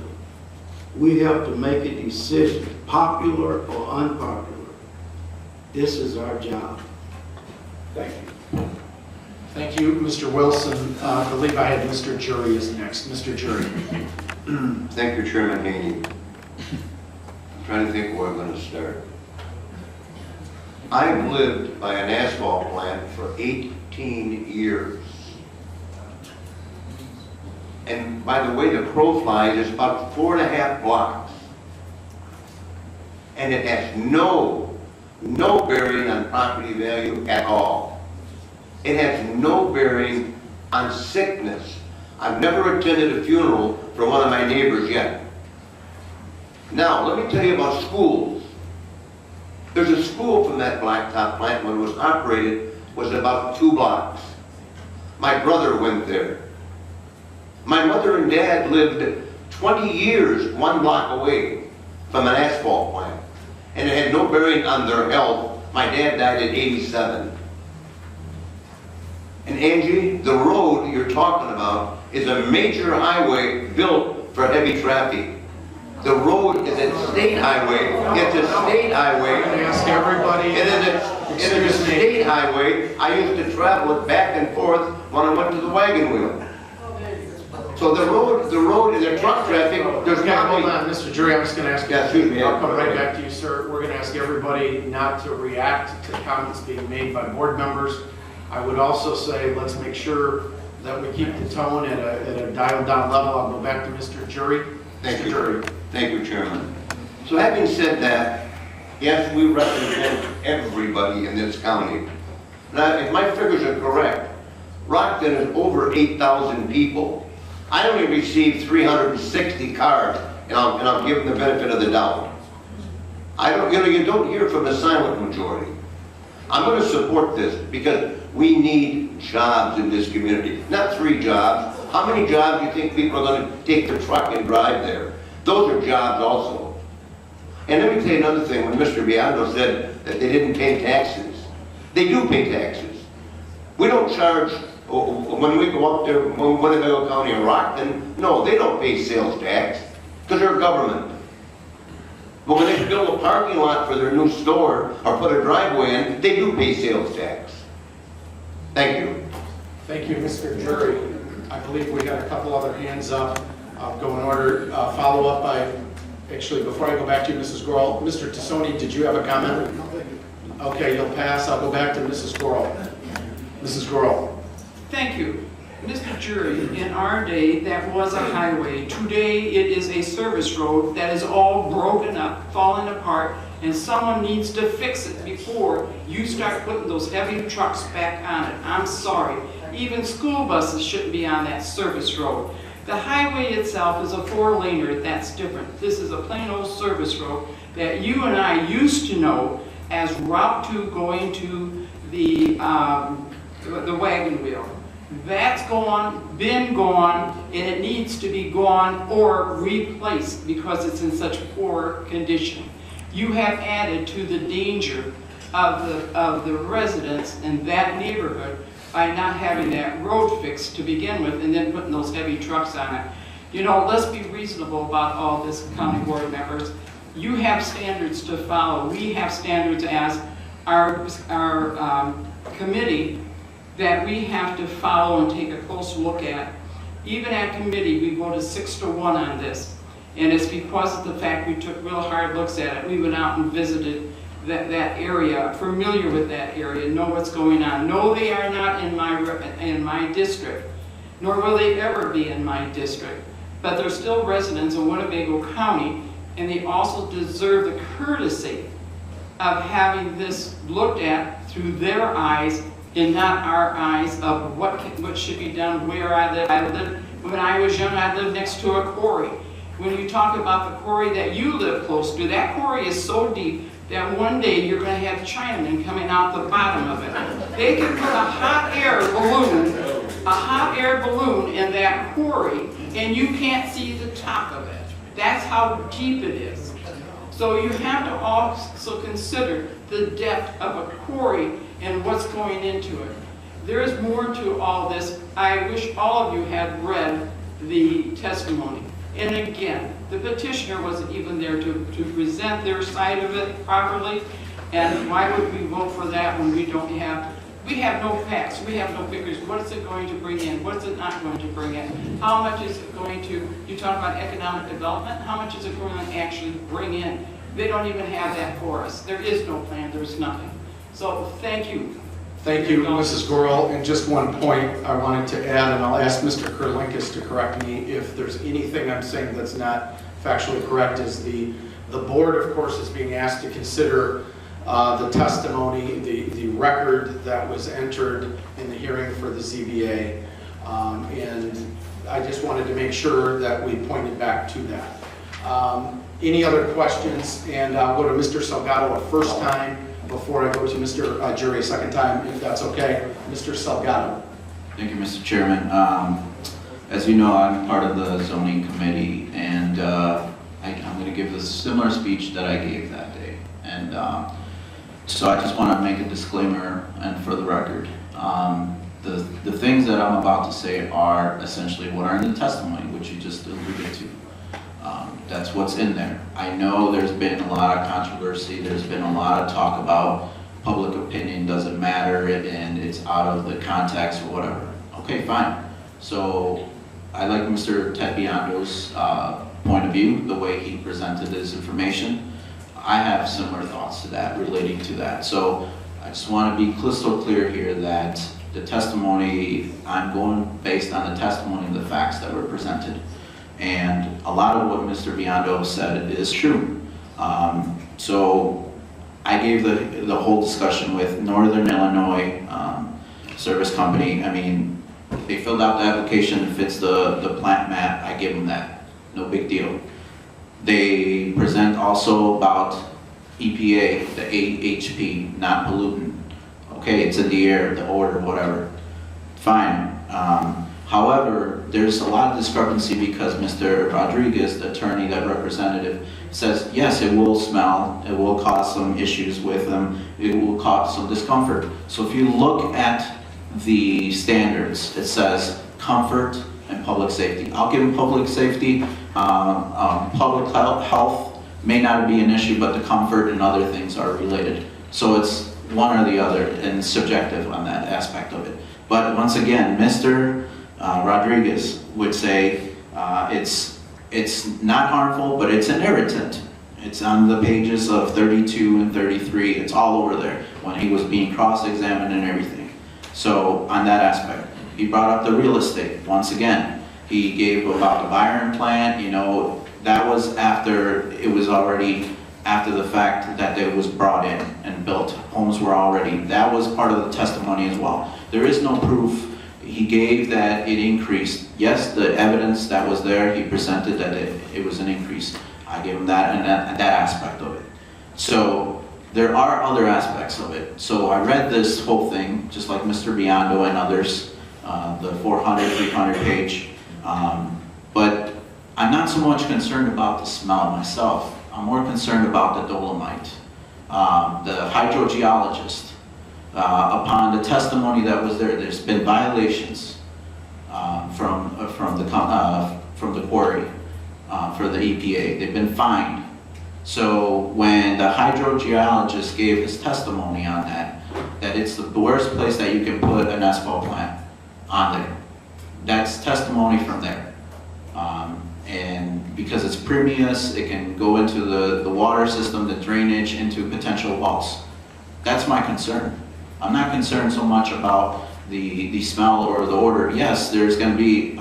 we have to make a decision, popular or unpopular. This is our job. Thank you. Thank you, Mr. Wilson. I believe I had Mr. Jury is next. Mr. Jury. Thank you, Chairman Haney. I'm trying to think where I'm going to start. I've lived by an asphalt plant for 18 years. And by the way the crow flies, it's about 4.5 blocks. And it has no bearing on property value at all. It has no bearing on sickness. I've never attended a funeral for one of my neighbors yet. Now, let me tell you about schools. There's a school from that blacktop plant when it was operated, was about 2 blocks. My brother went there. My mother and dad lived 20 years 1 block away from an asphalt plant. And it had no bearing on their health. My dad died at 87. And Angie, the road you're talking about is a major highway built for heavy traffic. The road is a state highway. It's a state highway. I'm going to ask everybody. It is a state highway. I used to travel it back and forth when I went to the wagon wheel. So the road is a truck traffic. There's Okay, hold on, Mr. Jury. I'm just going to ask you. Yeah, excuse me. I'll come right back to you, sir. We're going to ask everybody not to react to comments being made by board members. I would also say let's make sure that we keep the tone at a dialed down level. I'll go back to Mr. Jury. Thank Mr. you. Jury. Thank you, Chairman. So having said that, yes, we represent everybody in this county. Now, if my figures are correct, Rockton is over 8,000 people. I only received 360 cards, and I'll give them the benefit of the doubt. You don't hear from the silent majority. I'm going to support this because we need jobs in this community. Not 3 jobs. How many jobs do you think people are going to take the truck and drive there? Those are jobs also. And let me tell you another thing. When Mr. Biondo said that they didn't pay taxes, they do pay taxes. We don't charge, when we go up there, Winnebago County or Rockton, no, they don't pay sales tax because they're government. But when they build a parking lot for their new store or put a driveway in, they do pay sales tax. Thank you. Thank you, Mr. Jury. I believe we got a couple other hands up. I'll go in order. Follow up by, actually, before I go back to you, Mrs. Gorel, Mr. Tassoni, did you have a comment? Okay, you'll pass. I'll go back to Mrs. Gorel. Mrs. Gorel. Thank you. Mr. Jury, in our day, that was a highway. Today, it is a service road that is all broken up, falling apart, and someone needs to fix it before you start putting those heavy trucks back on it. I'm sorry. Even school buses shouldn't be on that service road. The highway itself is a 4-laner. That's different. This is a plain old service road that you and I used to know as Route 2 going to the wagon wheel. That's gone, been gone, and it needs to be gone or replaced because it's in such poor condition. You have added to the danger of the residents in that neighborhood by not having that road fixed to begin with and then putting those heavy trucks on it. You know, let's be reasonable about all this, county board members. You have standards to follow. We have standards as our committee that we have to follow and take a close look at. Even at committee, we voted 6-1 on this. And it's because of the fact we took real hard looks at it. We went out and visited that area, familiar with that area, know what's going on. No, they are not in my district, nor will they ever be in my district. But they're still residents of Winnebago County, and they also deserve the courtesy of having this looked at through their eyes and not our eyes of what should be done where I live. When I was young, I lived next to a quarry. When you talk about the quarry that you live close to, that quarry is so deep that one day you're going to have Chinamen coming out the bottom of it. They can put a hot air balloon in that quarry, and you can't see the top of it. That's how deep it is. So you have to also consider the depth of a quarry and what's going into it. There is more to all this. I wish all of you had read the testimony. And again, the petitioner wasn't even there to present their side of it properly. And why would we vote for that when we have no facts, we have no figures. What is it going to bring in? What is it not going to bring in? How much is it going to, you talk about economic development, how much is it going to actually bring in? They don't even have that for us. There is no plan, there's nothing. So thank you. Thank you, Mrs. Gorel. And just one point I wanted to add, and I'll ask Mr. Kurlinkus to correct me if there's anything I'm saying that's not factually correct, is the board, of course, is being asked to consider the testimony, the record that was entered in the hearing for the ZBA. And I just wanted to make sure that we pointed back to that. Any other questions? And I'll go to Mr. Salgado a first time before I go to Mr. Jury a second time, if that's okay. Mr. Salgado. Thank you, Mr. Chairman. As you know, I'm part of the zoning committee, and I'm going to give a similar speech that I gave that day. And so I just want to make a disclaimer, and for the record, the things that I'm about to say are essentially what are in the testimony, which you just alluded to. That's what's in there. I know there's been a lot of controversy. There's been a lot of talk about public opinion doesn't matter and it's out of the context or whatever. Okay, fine. So I like Mr. Ted Biondo's point of view, the way he presented his information. I have similar thoughts to that, relating to that. So I just want to be crystal clear here that the testimony, I'm going based on the testimony and the facts that were presented. And a lot of what Mr. Biondo said is true. So I gave the whole discussion with Northern Illinois Service Company. I mean, they filled out the application, it fits the plant map, I give them that. No big deal. They present also about EPA, the AHP, not pollutant. Okay, it's in the air, the odor, whatever. Fine. However, there's a lot of discrepancy because Mr. Rodriguez, the attorney, that representative, says, yes, it will smell, it will cause some issues with them, it will cause some discomfort. So if you look at the standards, it says comfort and public safety. I'll give them public safety, public health may not be an issue, but the comfort and other things are related. So it's one or the other and subjective on that aspect of it. But once again, Mr. Rodriguez would say it's not harmful, but it's an irritant. It's on the pages of 32 and 33. It's all over there when he was being cross-examined and everything. So on that aspect, he brought up the real estate. Once again, he gave about the Byron plant. You know, that was after it was already after the fact that it was brought in and built. Homes were already. That was part of the testimony as well. There is no proof. He gave that it increased. Yes, the evidence that was there, he presented that it was an increase. I gave him that and that aspect of it. So there are other aspects of it. So I read this whole thing, just like Mr. Biondo and others the 400, 300 page. But I'm not so much concerned about the smell myself. I'm more concerned about the dolomite. The hydrogeologist, upon the testimony that was there, there's been violations from the quarry for the EPA. They've been fined. So when the hydrogeologist gave his testimony on that it's the worst place that you can put an asphalt plant on there. That's testimony from there. And because it's permeous, it can go into the water system, the drainage, into potential walls. That's my concern. I'm not concerned so much about the smell or the odor. Yes, there's going to be,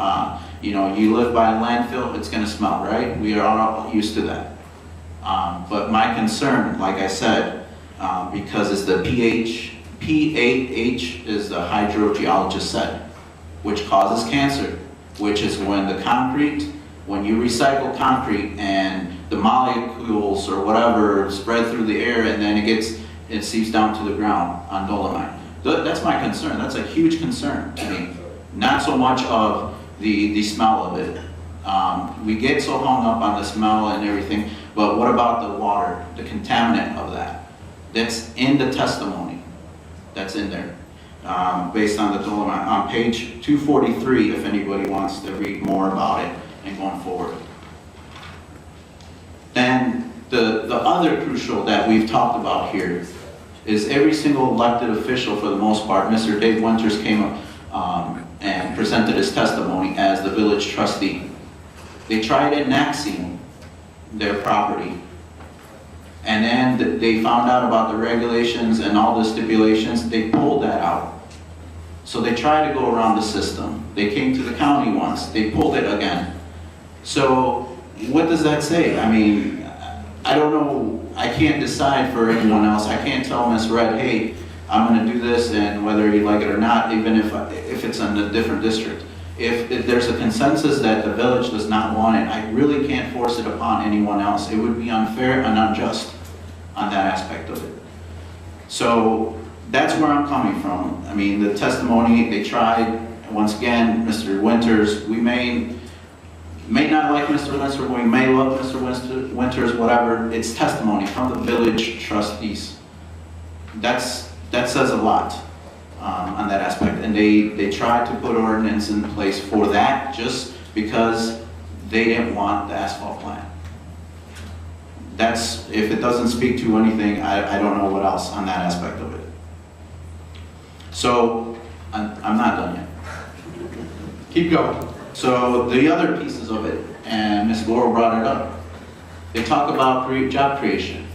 you live by a landfill, it's going to smell, right? We are all used to that. But my concern, like I said, because it's the PAH is the hydrogeologist said, which causes cancer, which is when you recycle concrete and the molecules or whatever spread through the air and then it seeps down to the ground on dolomite. That's my concern. That's a huge concern to me. Not so much of the smell of it. We get so hung up on the smell and everything, but what about the water, the contaminant of that? That's in the testimony. That's in there. Based on the dolomite. On page 243, if anybody wants to read more about it and going forward. Then the other crucial that we've talked about here is every single elected official, for the most part. Mr. Dave Winters came up and presented his testimony as the village trustee. They tried annexing their property, and then they found out about the regulations and all the stipulations. They pulled that out. So they tried to go around the system. They came to the county once. They pulled it again. So what does that say? I mean, I don't know. I can't decide for anyone else. I can't tell Ms. Red, hey, I'm going to do this, and whether you like it or not, even if it's in a different district. If there's a consensus that the village does not want it, I really can't force it upon anyone else. It would be unfair and unjust on that aspect of it. So that's where I'm coming from. I mean, the testimony, they tried. Once again, Mr. Winters, we may not like Mr. Winters, we may love Mr. Winters, whatever. It's testimony from the village trustees. That says a lot on that aspect. And they tried to put ordinance in place for that just because they didn't want the asphalt plant. If it doesn't speak to anything, I don't know what else on that aspect of it. So, I'm not done yet. Keep going. So, the other pieces of it, and Ms. Laurel brought it up, they talk about job creation.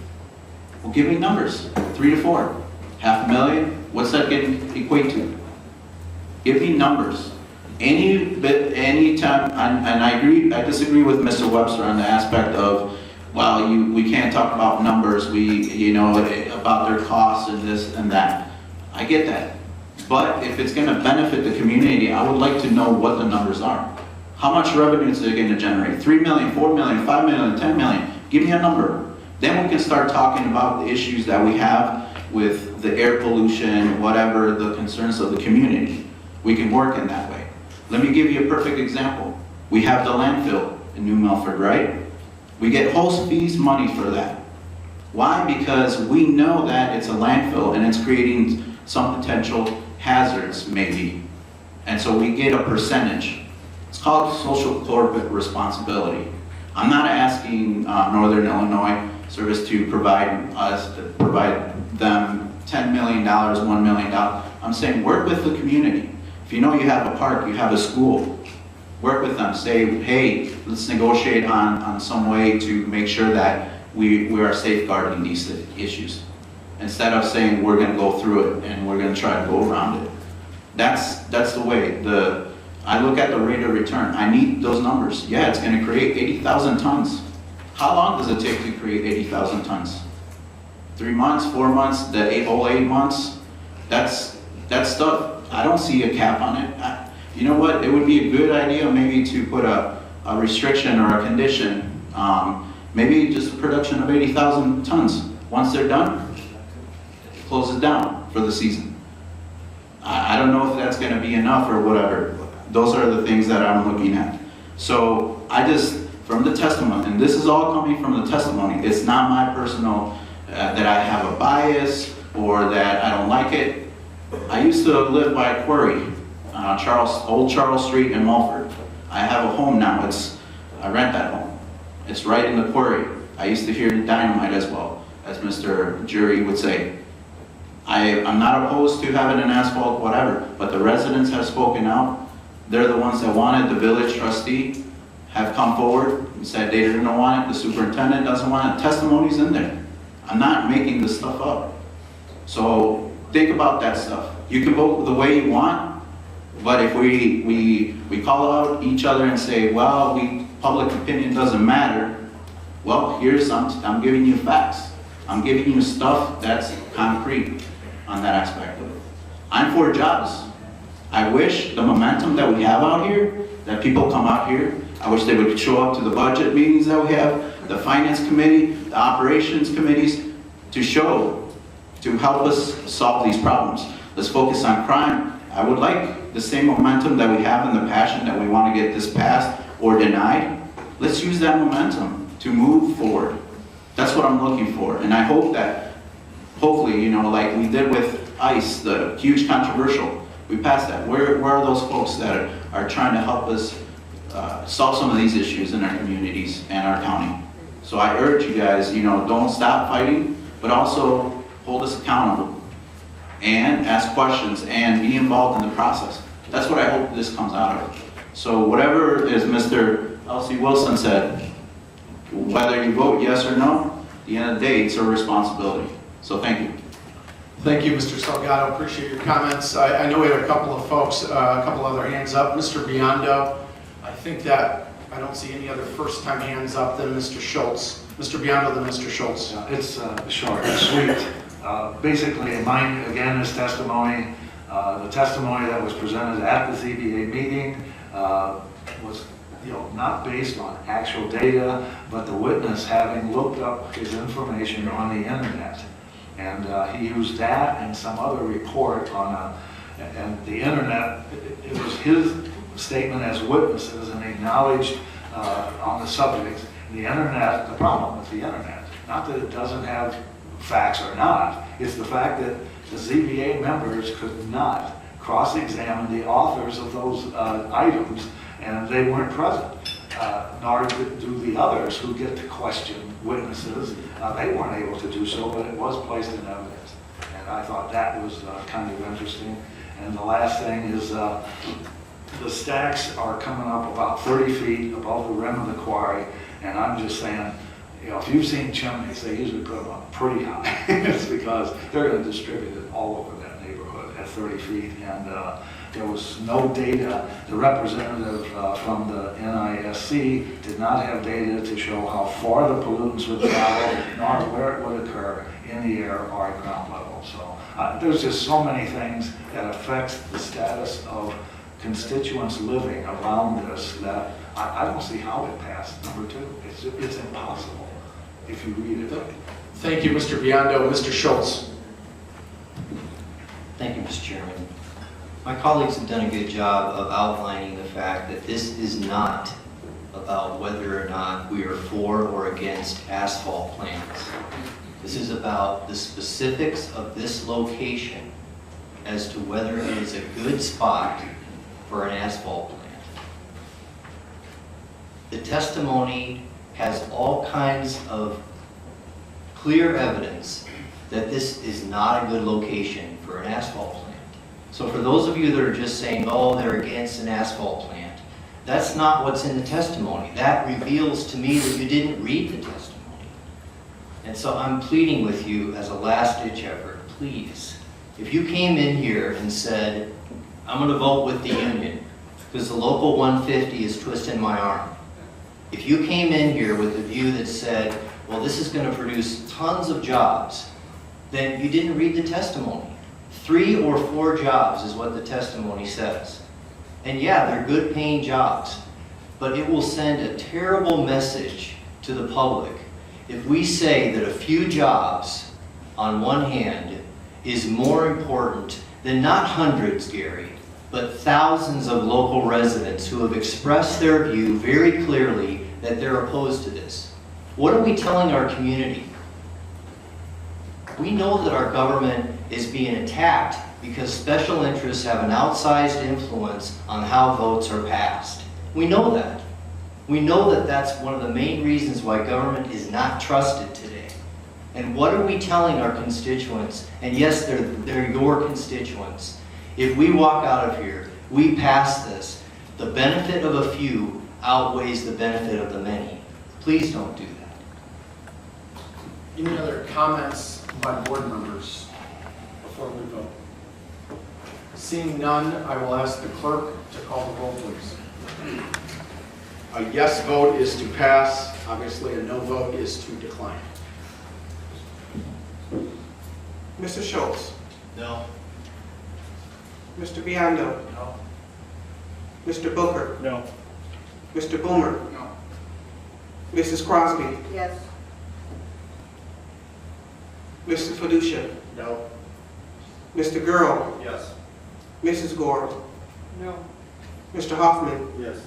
Well, give me numbers, 3 to 4, 500,000, what's that equate to? Give me numbers. Any time, and I disagree with Mr. Webster on the aspect of, well, we can't talk about numbers, about their costs and this and that. I get that. But if it's going to benefit the community, I would like to know what the numbers are. How much revenue is it going to generate? 3 million, 4 million, 5 million, 10 million. Give me a number. Then we can start talking about the issues that we have with the air pollution, whatever the concerns of the community. We can work in that way. Let me give you a perfect example. We have the landfill in New Milford, right? We get host fees money for that. Why? Because we know that it's a landfill and it's creating some potential hazards, maybe. And so we get a percentage. It's called social corporate responsibility. I'm not asking Northern Illinois Service to provide them $10 million, $1 million. I'm saying work with the community. If you know you have a park, you have a school, work with them. Say, hey, let's negotiate on some way to make sure that we are safeguarding these issues. Instead of saying we're going to go through it and we're going to try to go around it. That's the way. I look at the rate of return. I need those numbers. Yeah, it's going to create 80,000 tons. How long does it take to create 80,000 tons? 3 months, 4 months, the whole 8 months? That's stuff. I don't see a cap on it. You know what? It would be a good idea maybe to put a restriction or a condition. Maybe just a production of 80,000 tons. Once they're done, close it down for the season. I don't don't know if that's gonna be enough or whatever. Those are the things that I'm looking at. So I just, from the testimony, and this is all coming from the testimony, it's not my personal, that I have a bias or that I don't like it. I used to live by a quarry, Old Charles Street in Mulford. I have a home now, I rent that home. It's right in the quarry. I used to hear the dynamite as well, as Mr. Jury would say. I'm not opposed to having an asphalt, whatever, but the residents have spoken out. They're the ones that want it. The village trustee have come forward and said they didn't want it. The superintendent doesn't want it. Testimony's in there. I'm not making this stuff up. So think about that stuff. You can vote the way you want, but if we call out each other and say, well, public opinion doesn't matter, well, I'm giving you facts. I'm giving you stuff that's concrete on that aspect of it. I'm for jobs. I wish the momentum that we have out here, that people come out here, I wish they would show up to the budget meetings that we have, the finance committee, the operations committees, to help us solve these problems. Let's focus on crime. I would like the same momentum that we have and the passion that we want to get this passed or denied. Let's use that momentum to move forward. That's what I'm looking for. And I hope that, hopefully, like we did with ICE, the huge controversial, we passed that. Where are those folks that are trying to help us solve some of these issues in our communities and our county? So I urge you guys, don't stop fighting, but also hold us accountable and ask questions and be involved in the process. That's what I hope this comes out of. So whatever, as Mr. L.C. Wilson said, whether you vote yes or no, at the end of the day, it's a responsibility. So thank you. Thank you, Mr. Salgado. Appreciate your comments. I know we had a couple of folks, a couple other hands up. Mr. Biondo, I think that I don't see any other first-time hands up than Mr. Schultz. Mr. Biondo, then Mr. Schultz. It's short and sweet. Basically, mine, again, is testimony. The testimony that was presented at the ZBA meeting was not based on actual data, but the witness having looked up his information on the internet. And he used that and some other report and the internet, it was his statement as witnesses, and acknowledged on the subject. The internet, the problem with the internet, not that it doesn't have facts or not, it's the fact that the ZBA members could not cross-examine the authors of those items, and they weren't present. Nor do the others who get to question witnesses. They weren't able to do so, but it was placed in evidence. And I thought that was kind of interesting. And the last thing is the stacks are coming up about 30 feet above the rim of the quarry, and I'm just saying, if you've seen chimneys, they usually put them up pretty high. It's because they're going to distribute it all over that neighborhood at 30 feet. And there was no data. The representative from the NISC did not have data to show how far the pollutants would travel, nor where it would occur in the air or at ground level. So there's just so many things that affects the status of constituents living around this that I don't see how it passed number 2. It's impossible if you read it. Thank you, Mr. Biondo. Mr. Schultz. Thank you, Mr. Chairman. My colleagues have done a good job of outlining the fact that this is not about whether or not we are for or against asphalt plants. This is about the specifics of this location as to whether it is a good spot for an asphalt plant. The testimony has all kinds of clear evidence that this is not a good location for an asphalt plant. So for those of you that are just saying, oh, they're against an asphalt plant, that's not what's in the testimony. That reveals to me that you didn't read the testimony. And so I'm pleading with you as a last-ditch effort, please. If you came in here and said, I'm going to vote with the union because the local 150 is twisting my arm. If you came in here with a view that said, well, this is going to produce tons of jobs, then you didn't read the testimony. 3 or 4 jobs is what the testimony says. And yeah, they're good paying jobs, but it will send a terrible message to the public if we say that a few jobs on one hand is more important then not hundreds, Gary, but thousands of local residents who have expressed their view very clearly that they're opposed to this. What are we telling our community? We know that our government is being attacked because special interests have an outsized influence on how votes are passed. We know that. We know that that's one of the main reasons why government is not trusted today. And what are we telling our constituents? And yes, they're your constituents. If we walk out of here, we pass this, the benefit of a few outweighs the benefit of the many. Please don't do that. Any other comments by board members before we vote? Seeing none, I will ask the clerk to call the roll, please. A yes vote is to pass. Obviously, a no vote is to decline. Mr. Schultz? No. Mr. Biondo? No. Mr. Booker? No. Mr. Boomer? No. Mrs. Crosby? Yes. Mr. Fiducia? No. Mr. Girl? Yes. Mrs. Gore? No. Mr. Hoffman? Yes.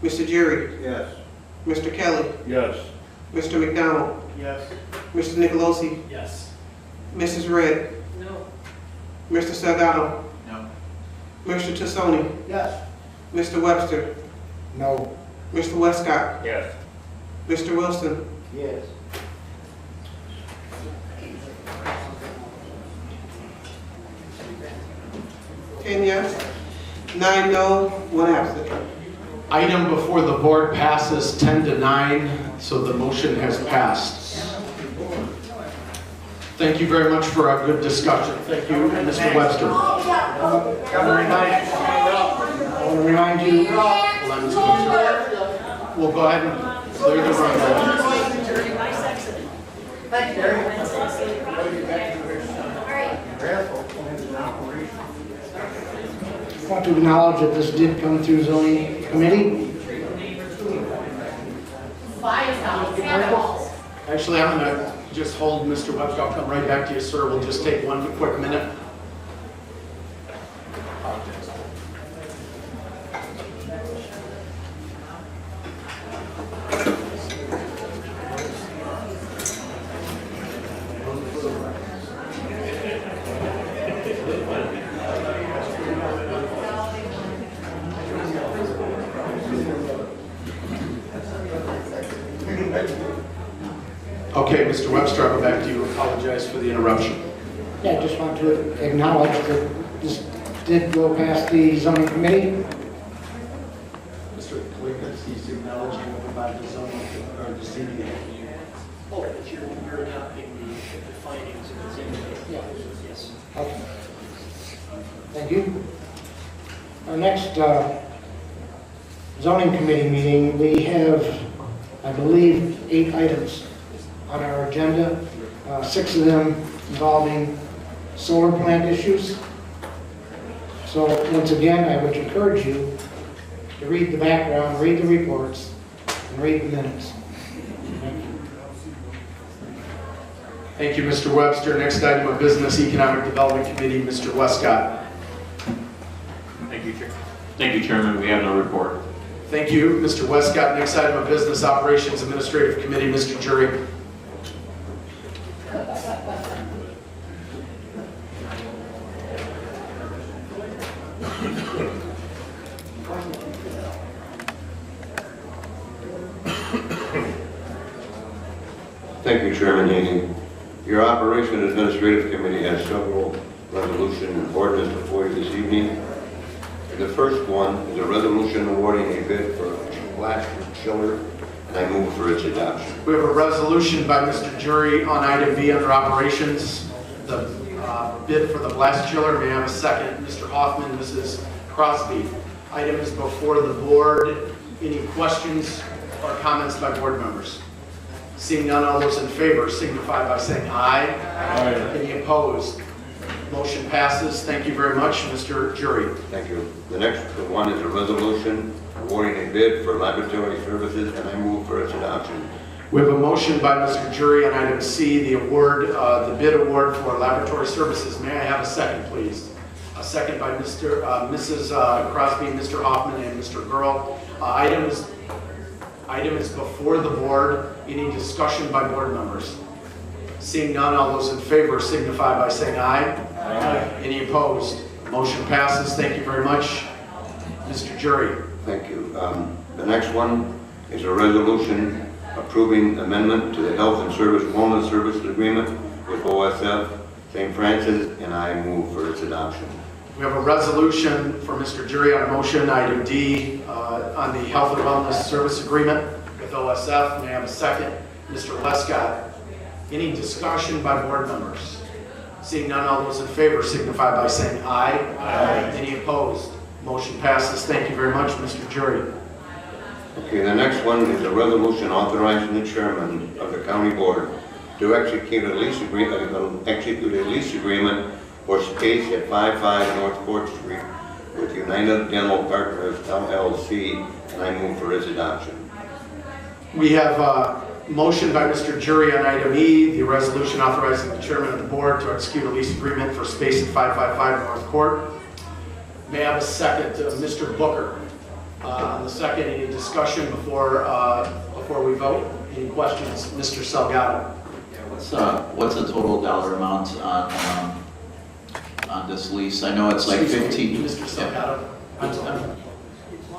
Mr. Jerry? Yes. Mr. Kelly? Yes. Mr. McDonald? Yes. Mr. Nicolosi? Yes. Mrs. Red? No. Mr. Salgado? No. Mr. Tassoni? Yes. Mr. Webster? No. Mr. Westcott? Yes. Mr. Wilson? Yes. 10 yes, 9 no, 1 absent. Item before the board passes 10-9, so the motion has passed. Thank you very much for a good discussion. Thank you, Mr. Webster. I want to remind you, We'll go ahead and clear the room. I want to acknowledge that this did come through zoning committee. Actually, I'm going to just hold Mr. Webster. I'll come right back to you, sir. We'll just take one quick minute. Okay, Mr. Webster, I'll go back to you. Apologize for the interruption. Yeah, I just want to acknowledge that this did go past the zoning committee. Mr. Kalikas, he's acknowledging about the zoning or the ZBA. Oh, but you're adopting the findings of the ZBA. Yeah. Yes. Okay. Thank you. Our next zoning committee meeting, we have, I believe, 8 items on our agenda, 6 of them involving solar plant issues. So once again, I would encourage you to read the background, read the reports, and read the minutes. Thank you. Thank you, Mr. Webster. Next item of business, Economic Development Committee, Mr. Westcott. Thank you, Chair. Thank you, Chairman. We have no report. Thank you, Mr. Westcott. Next item of business, Operations Administrative Committee, Mr. Jury. Thank you, Chairman Haney. Your Operation Administrative Committee has several resolution and ordinance before you this evening. The first one is a resolution awarding a bid for a blast chiller, and I move for its adoption. We have a resolution by Mr. Jury on item B under operations, the bid for the blast chiller. May I have a second? Mr. Hoffman, Mrs. Crosby. Item is before the board. Any questions or comments by board members? Seeing none, all those in favor signify by saying aye. Aye. Any opposed? Motion passes. Thank you very much, Mr. Jury. Thank you. The next one is a resolution awarding a bid for laboratory services, and I move for its adoption. We have a motion by Mr. Jury on item C, the bid award for laboratory services. May I have a second, please? A second by Mrs. Crosby, Mr. Hoffman, and Mr. Gurl. Item is before the board. Any discussion by board members? Seeing none, all those in favor signify by saying aye. Aye. Any opposed? Motion passes. Thank you very much. Mr. Jury. Thank you. The next one is a resolution approving amendment to the Health and Wellness Services Agreement with OSF St. Francis, and I move for its adoption. We have a resolution for Mr. Jury on motion, item D, on the Health and Wellness Service Agreement with OSF. May I have a second? Mr. Lescott. Any discussion by board members? Seeing none, all those in favor signify by saying aye. Aye. Any opposed? Motion passes. Thank you very much, Mr. Jury. Okay, the next one is a resolution authorizing the chairman of the county board to execute a lease agreement for space at 55 North Court Street with United Dental Partners LLC, and I move for its adoption. We have a motion by Mr. Jury on item E, the resolution authorizing the chairman of the board to execute a lease agreement for space at 555 North Court. May I have a second? Mr. Booker. On the second, any discussion before we vote? Any questions? Mr. Salgado. What's the total dollar amount on this lease? I know it's like 15. Mr. Salgado. As long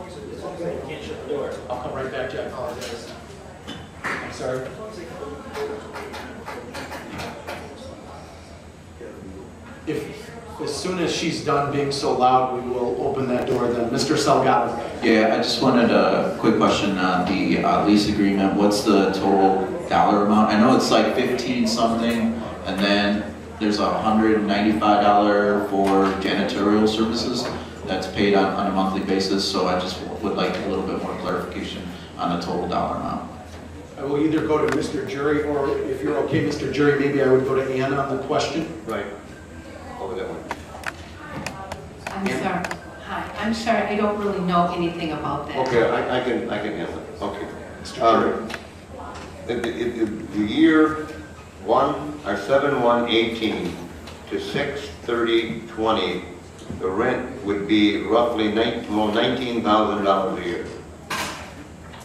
as I can't shut the door. I'll come right back to you. I apologize. I'm sorry. As soon as she's done being so loud, we will open that door then. Mr. Salgado. Yeah, I just wanted a quick question on the lease agreement. What's the total dollar amount? I know it's like 15 something, and then there's $195 for janitorial services that's paid on a monthly basis. So I just would like a little bit more clarification on the total dollar amount. I will either go to Mr. Jury, or if you're okay, Mr. Jury, maybe I would go to Ann on the question. Right. Over that one. I'm sorry. Hi, I'm sorry, I don't really know anything about that. Okay, I can handle it. Okay. The year 7/1/18 to 6/30/20, the rent would be roughly $19,000 a year.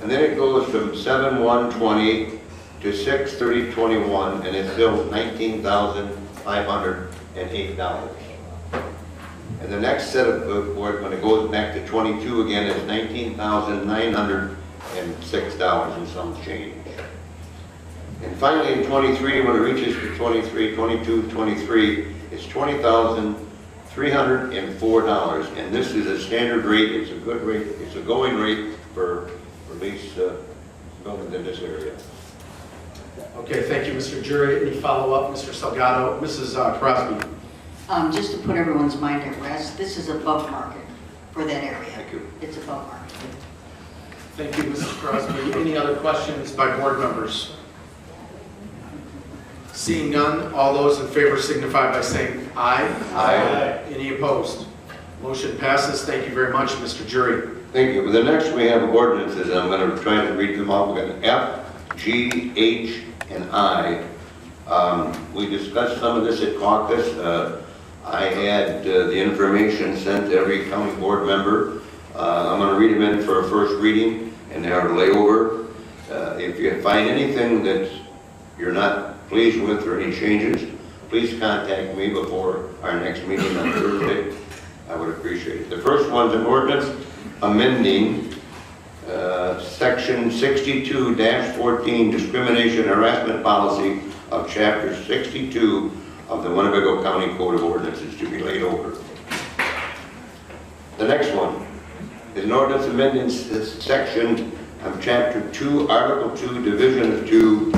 And then it goes from 7/1/20 to 6/30/21, and it's still $19,508. And the next set of, when it goes back to 22 again, it's $19,906 and some change. And finally in 23, when it reaches to 23, 22, 23, it's $20,304. And this is a standard rate, it's a good rate, it's a going rate for lease buildings in this area. Okay, thank you, Mr. Jury. Any follow-up, Mr. Salgado? Mrs. Crosby. Just to put everyone's mind at rest, this is above market for that area. Thank you. It's above market. Thank you, Mrs. Crosby. Any other questions by board members? Seeing none, all those in favor signify by saying aye. Aye. Any opposed? Motion passes. Thank you very much, Mr. Jury. Thank you. The next we have ordinances, and I'm going to try to read them off. We're going to F, G, H, and I. We discussed some of this at caucus. I had the information sent to every county board member. I'm going to read them in for a first reading and our layover. If you find anything that you're not pleased with or any changes, please contact me before our next meeting on Thursday. I would appreciate it. The first one's an ordinance amending section 62-14 discrimination harassment policy of chapter 62 of the Winnebago County Code of Ordinances to be laid over. The next one is an ordinance amending section of chapter 2, article 2, division 2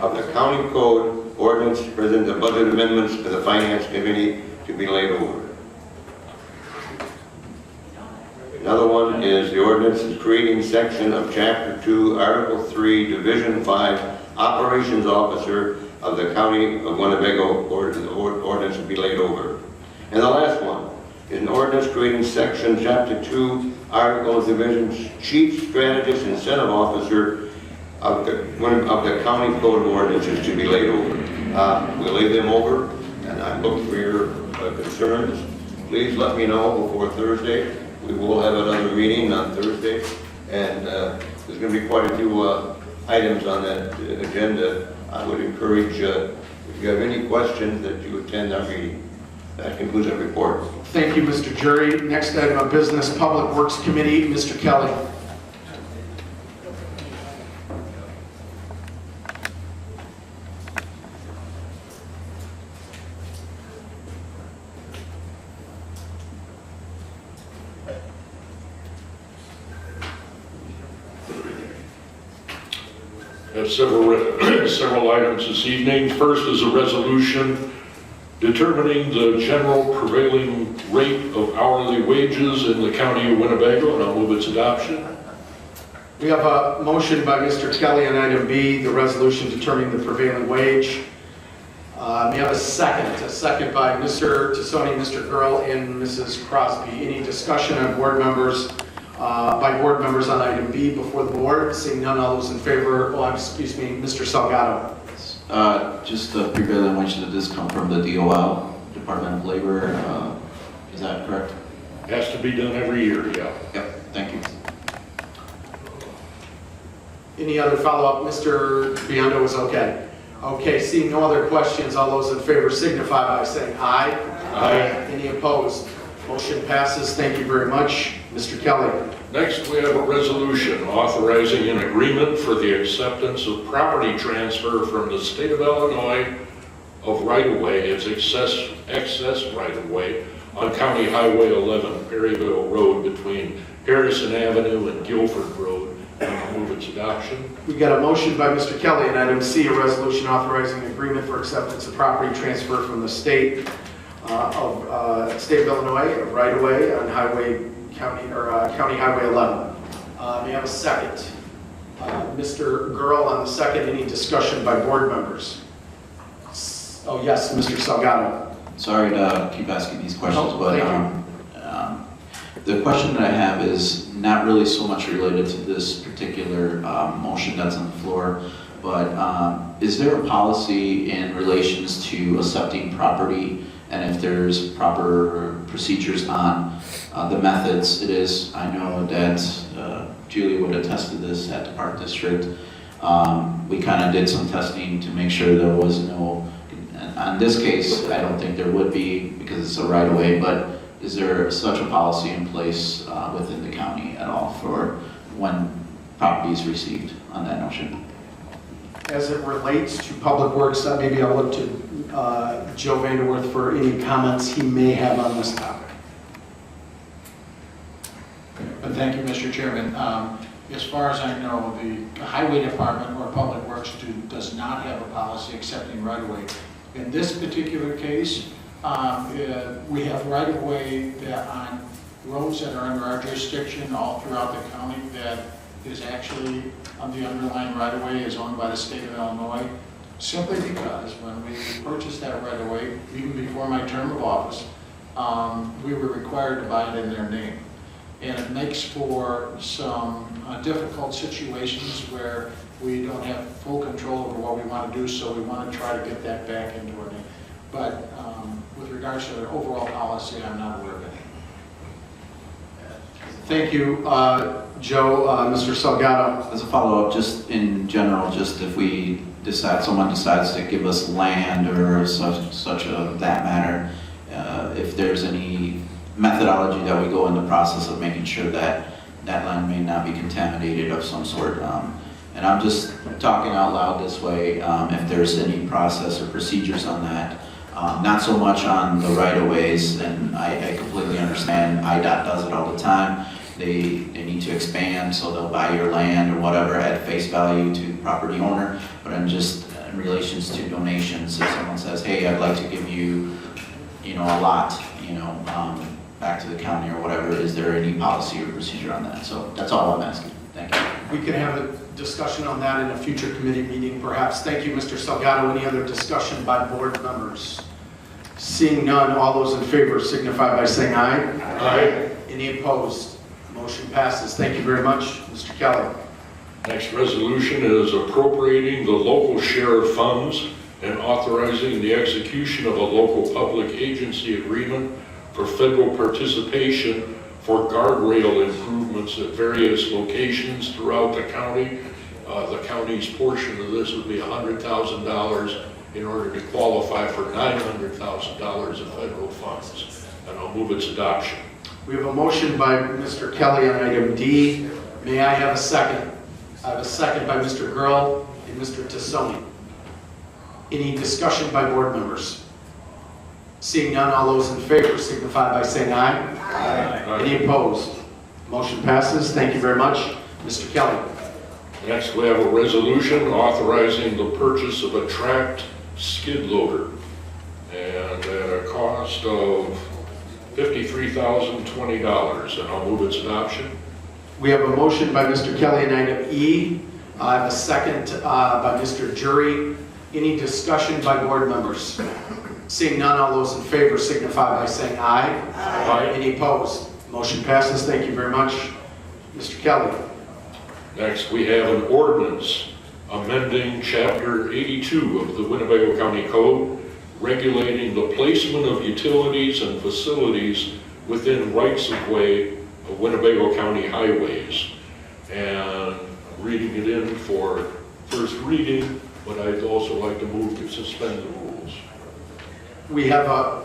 of the County Code Ordinance, present the budget amendments to the Finance Committee to be laid over. Another one is the ordinance is creating section of chapter 2, article 3, division 5, operations officer of the County of Winnebago ordinance to be laid over. And the last one is an ordinance creating section chapter 2, articles, division, chief strategist, incentive officer of the County Code of Ordinances to be laid over. We'll lay them over, and I look for your concerns. please let me know before Thursday. We will have another meeting on Thursday, and there's going to be quite a few items on that agenda. I would encourage, if you have any questions, that you attend our meeting. That concludes our report. Thank you, Mr. Jury. Next item of business, Public Works Committee, Mr. Kelly. I have several items this evening. First is a resolution determining the general prevailing rate of hourly wages in the county of Winnebago, and I'll move its adoption. We have a motion by Mr. Kelly on item B, the resolution determining the prevailing wage. We have a second by Mr. Tassoni, Mr. Gurl, and Mrs. Crosby. Any discussion on board members, by board members on item B before the board? Seeing none, all those in favor, Mr. Salgado. Just the prevailing wage, that this come from the DOL, Department of Labor, is that correct? Has to be done every year, yeah. Yep, thank you. Any other follow-up? Mr. Biondo is okay. Okay, seeing no other questions, all those in favor signify by saying aye. Aye. Any opposed? Motion passes. Thank you very much. Mr. Kelly. Next, we have a resolution authorizing an agreement for the acceptance of property transfer from the state of Illinois of right-of-way, its excess right-of-way on County Highway 11, Perryville Road between Harrison Avenue and Guilford Road. I'll move its adoption. We got a motion by Mr. Kelly on item C, a resolution authorizing agreement for acceptance of property transfer from the state of Illinois of right-of-way on County Highway 11. May I have a second? Mr. Gurl on the second. Any discussion by board members? Oh, yes, Mr. Salgado. Sorry to keep asking these questions, No, but the question that I have is not really so much related to this particular motion that's on the floor, but is there a policy in relations to accepting property, and if there's proper procedures on the methods? It is, I know that Julie would attest to this at the Park District. We kind of did some testing to make sure there was no, on this case, I don't think there would be because it's a right-of-way, but is there such a policy in place within the county at all for when property is received on that notion? As it relates to Public Works, maybe I'll look to Joe Vanderwerth for any comments he may have on this topic. Thank you, Mr. Chairman. As far as I know, the Highway Department or Public Works does not have a policy accepting right-of-way. In this particular case, we have right-of-way that on roads that are under our jurisdiction all throughout the county that is actually the underlying right-of-way is owned by the state of Illinois, simply because when we purchased that right-of-way, even before my term of office, we were required to buy it in their name. And it makes for some difficult situations where we don't have full control over what we want to do, so we want to try to get that back into our name. But with regards to the overall policy, I'm not aware of any. Thank you, Joe. Mr. Salgado. As a follow-up, just in general, just if we decide, someone decides to give us land or that matter, if there's any methodology that we go in the process of making sure that that land may not be contaminated of some sort. And I'm just talking out loud this way, if there's any process or procedures on that. Not so much on the right-of-ways, and I completely understand IDOT does it all the time. They need to expand, so they'll buy your land or whatever at face value to the property owner. But I'm just in relations to donations, if someone says, hey, I'd like to give you, a lot, back to the county or whatever, is there any policy or procedure on that? So that's all I'm asking. Thank you. We can have a discussion on that in a future committee meeting, perhaps. Thank you, Mr. Salgado. Any other discussion by board members? Seeing none, all those in favor signify by saying aye. Aye. Any opposed? Motion passes. Thank you very much, Mr. Kelly. Next resolution is appropriating the local share of funds and authorizing the execution of a local public agency agreement for federal participation for guardrail improvements at various locations throughout the county. The county's portion of this would be $100,000 in order to qualify for $900,000 of federal funds. And I'll move its adoption. We have a motion by Mr. Kelly on item D. May I have a second? I have a second by Mr. Gurl and Mr. Tassoni. Any discussion by board members? Seeing none, all those in favor signify by saying aye. Aye. Any opposed? Motion passes. Thank you very much. Mr. Kelly. Next, we have a resolution authorizing the purchase of a tracked skid loader, and at a cost of $53,020, and I'll move its adoption. We have a motion by Mr. Kelly on item E. I have a second by Mr. Jury. Any discussion by board members? Seeing none, all those in favor signify by saying aye. Aye. Any opposed? Motion passes. Thank you very much. Mr. Kelly. Next, we have an ordinance amending Chapter 82 of the Winnebago County Code, regulating the placement of utilities and facilities within rights-of-way of Winnebago County highways. And reading it in for first reading, but I'd also like to move to suspend the rules. We have a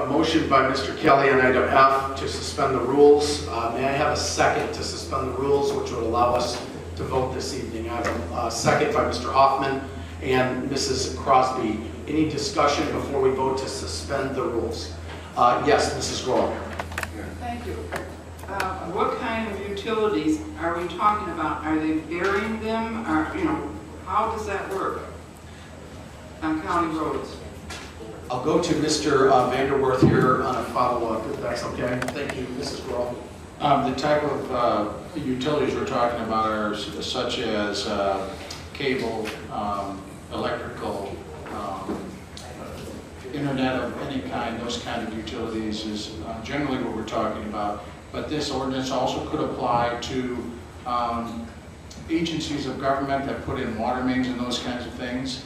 motion by Mr. Kelly on item F to suspend the rules. May I have a second to suspend the rules, which would allow us to vote this evening? I have a second by Mr. Hoffman and Mrs. Crosby. Any discussion before we vote to suspend the rules? Yes, Mrs. Grohl. Thank you. What kind of utilities are we talking about? Are they burying them? Or, how does that work on county roads? I'll go to Mr. Vanderwerth here on a follow-up, if that's okay. Thank you, Mrs. Grohl. The type of utilities we're talking about are such as cable, electrical, internet of any kind, those kind of utilities is generally what we're talking about. But this ordinance also could apply to agencies of government that put in water mains and those kinds of things.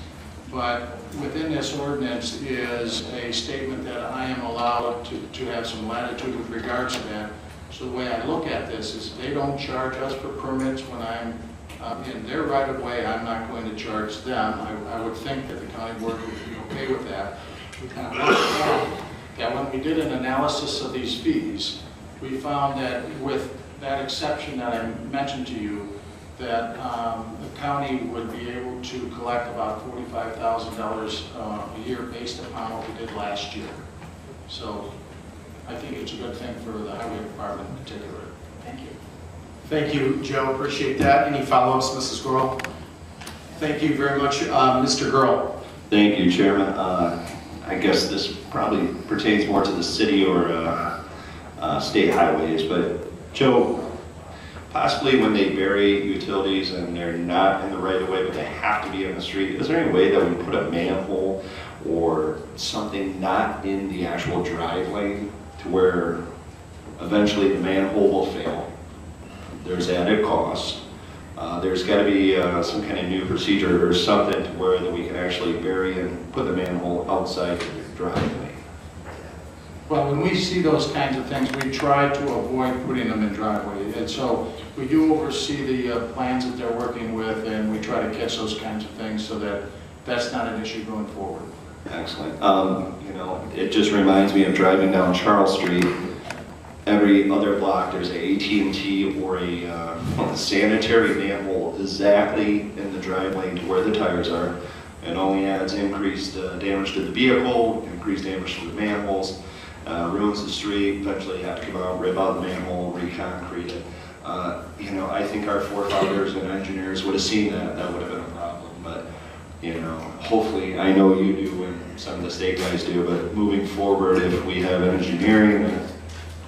But within this ordinance is a statement that I am allowed to have some latitude with regards to that. So the way I look at this is they don't charge us for permits when I'm in their right of way. I'm not going to charge them. I would think that the county board would be okay with that. We kind of looked at that when we did an analysis of these fees, we found that with that exception that I mentioned to you, that the county would be able to collect about $45,000 a year based upon what we did last year. So I think it's a good thing for the highway department in particular. Thank you. Thank you, Joe. Appreciate that. Any follow-ups, Mrs. Grohl? Thank you very much, Mr. Gurl. Thank you, Chairman. I guess this probably pertains more to the city or state highways, but Joe, possibly when they bury utilities and they're not in the right of way, but they have to be on the street, is there any way that we put a manhole or something not in the actual drive lane to where eventually the manhole will fail? There's added cost. There's got to be some kind of new procedure or something to where that we can actually bury and put the manhole outside the driveway. Well, when we see those kinds of things, we try to avoid putting them in driveway. And so we do oversee the plans that they're working with, and we try to catch those kinds of things so that that's not an issue going forward. Excellent. It just reminds me of driving down Charles Street. Every other block, there's a AT&T or a sanitary manhole exactly in the drive lane to where the tires are. It only adds increased damage to the vehicle, increased damage to the manholes, ruins the street. Eventually you have to come out, rip out the manhole, reconcrete it. I think our forefathers and engineers would have seen that. That would have been a problem. But, hopefully, I know you do and some of the state guys do, but moving forward, if we have engineering that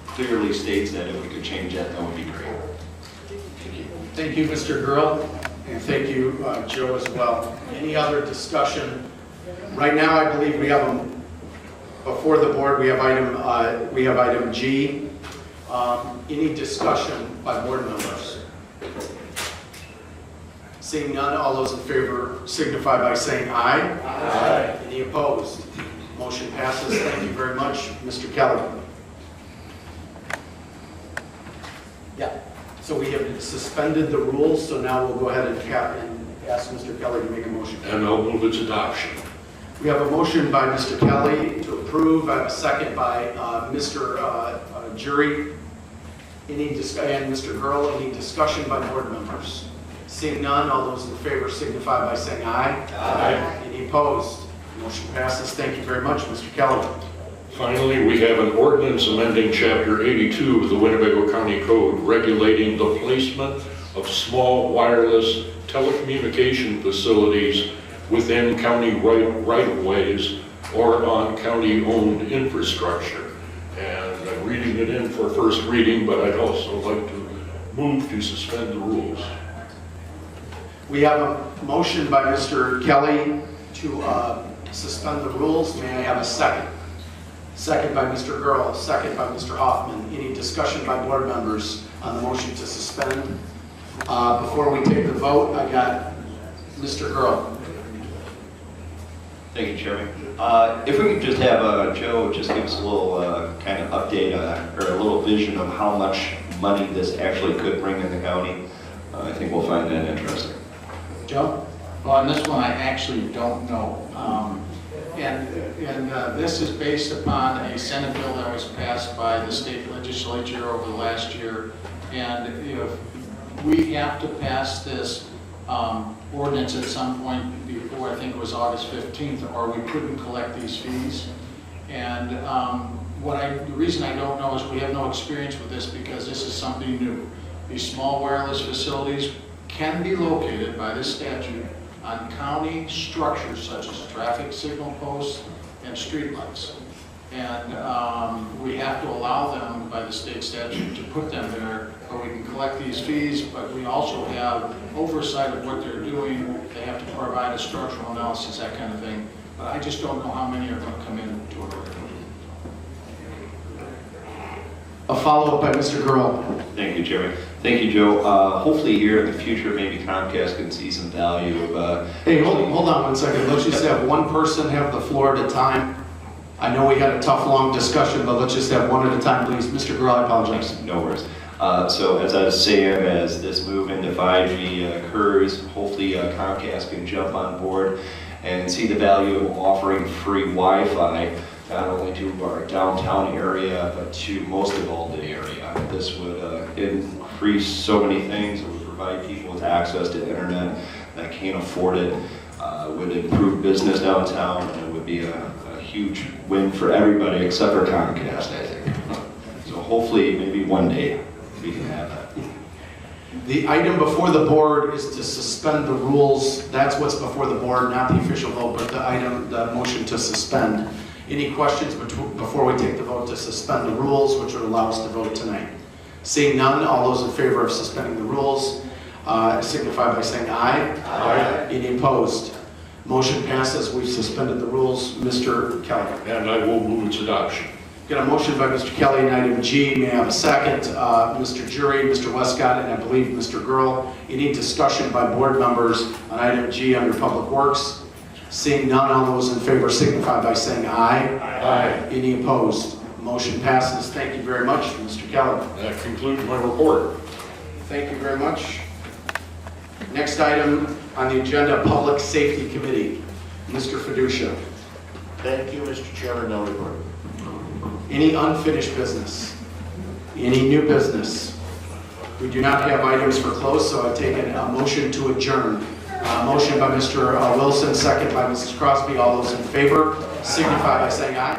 clearly states that if we could change that, that would be great. Thank you. Thank you, Mr. Gurl, and thank you, Joe, as well. Any other discussion? Right now, I believe we have before the board. We have item G. Any discussion by board members? Seeing none, all those in favor signify by saying aye. Aye. Any opposed? Motion passes. Thank you very much, Mr. Kelly. Yeah, so we have suspended the rules, so now we'll go ahead and ask Mr. Kelly to make a motion. And I'll move its adoption. We have a motion by Mr. Kelly to approve. I have a second by Mr. Jury. And Mr. Gurl. Any discussion by board members? Seeing none, all those in favor signify by saying aye. Aye. Any opposed? Motion passes. Thank you very much, Mr. Kelly. Finally, we have an ordinance amending Chapter 82 of the Winnebago County Code regulating the placement of small wireless telecommunication facilities within county right-of-ways or on county-owned infrastructure. And I'm reading it in for first reading, but I'd also like to move to suspend the rules. We have a motion by Mr. Kelly to suspend the rules. May I have a second? Second by Mr. Gurl, second by Mr. Hoffman. Any discussion by board members on the motion to suspend? Before we take the vote, I got Mr. Gurl. Thank you, Chairman. If we could just have Joe just give us a little kind of update or a little vision of how much money this actually could bring in the county, I think we'll find that interesting. Joe? Well, on this one, I actually don't know. This is based upon a Senate bill that was passed by the state legislature over the last year. And if we have to pass this ordinance at some point before, I think it was August 15th, or we couldn't collect these fees. And the reason I don't know is we have no experience with this because this is something new. These small wireless facilities can be located by this statute on county structures such as traffic signal posts and streetlights. And we have to allow them by the state statute to put them there so we can collect these fees, but we also have oversight of what they're doing. They have to provide a structural analysis, that kind of thing. But I just don't know how many are going to come into it. A follow-up by Mr. Gurl. Thank you, Chairman. Thank you, Joe. Hopefully here in the future, maybe Comcast can see some value of... Hey, hold on one second. Let's just have one person have the floor at a time. I know we had a tough, long discussion, but let's just have one at a time, please. Mr. Gurl, I apologize. No worries. So as I was saying, as this move into 5G occurs, hopefully Comcast can jump on board and see the value of offering free Wi-Fi, not only to our downtown area, but to most of all the area. This would increase so many things. It would provide people with access to internet that can't afford it, would improve business downtown, and it would be a huge win for everybody except for Comcast, I think. So hopefully, maybe one day, we can have that. The item before the board is to suspend the rules. That's what's before the board, not the official vote, but the motion to suspend. Any questions before we take the vote to suspend the rules, which would allow us to vote tonight? Seeing none, all those in favor of suspending the rules signify by saying aye. Aye. Any opposed? Motion passes. We've suspended the rules. Mr. Kelly. And I will move its adoption. Got a motion by Mr. Kelly in item G. May I have a second? Mr. Jury, Mr. Westcott, and I believe Mr. Gurl. Any discussion by board members on item G under Public Works? Seeing none, all those in favor signify by saying aye. Aye. Any opposed? Motion passes. Thank you very much, Mr. Kelly. That concludes my report. Thank you very much. Next item on the agenda, Public Safety Committee. Mr. Fiducia. Thank you, Mr. Chairman. No report. Any unfinished business? Any new business? We do not have items for close, so I take a motion to adjourn. Motion by Mr. Wilson, second by Mrs. Crosby. All those in favor signify by saying aye.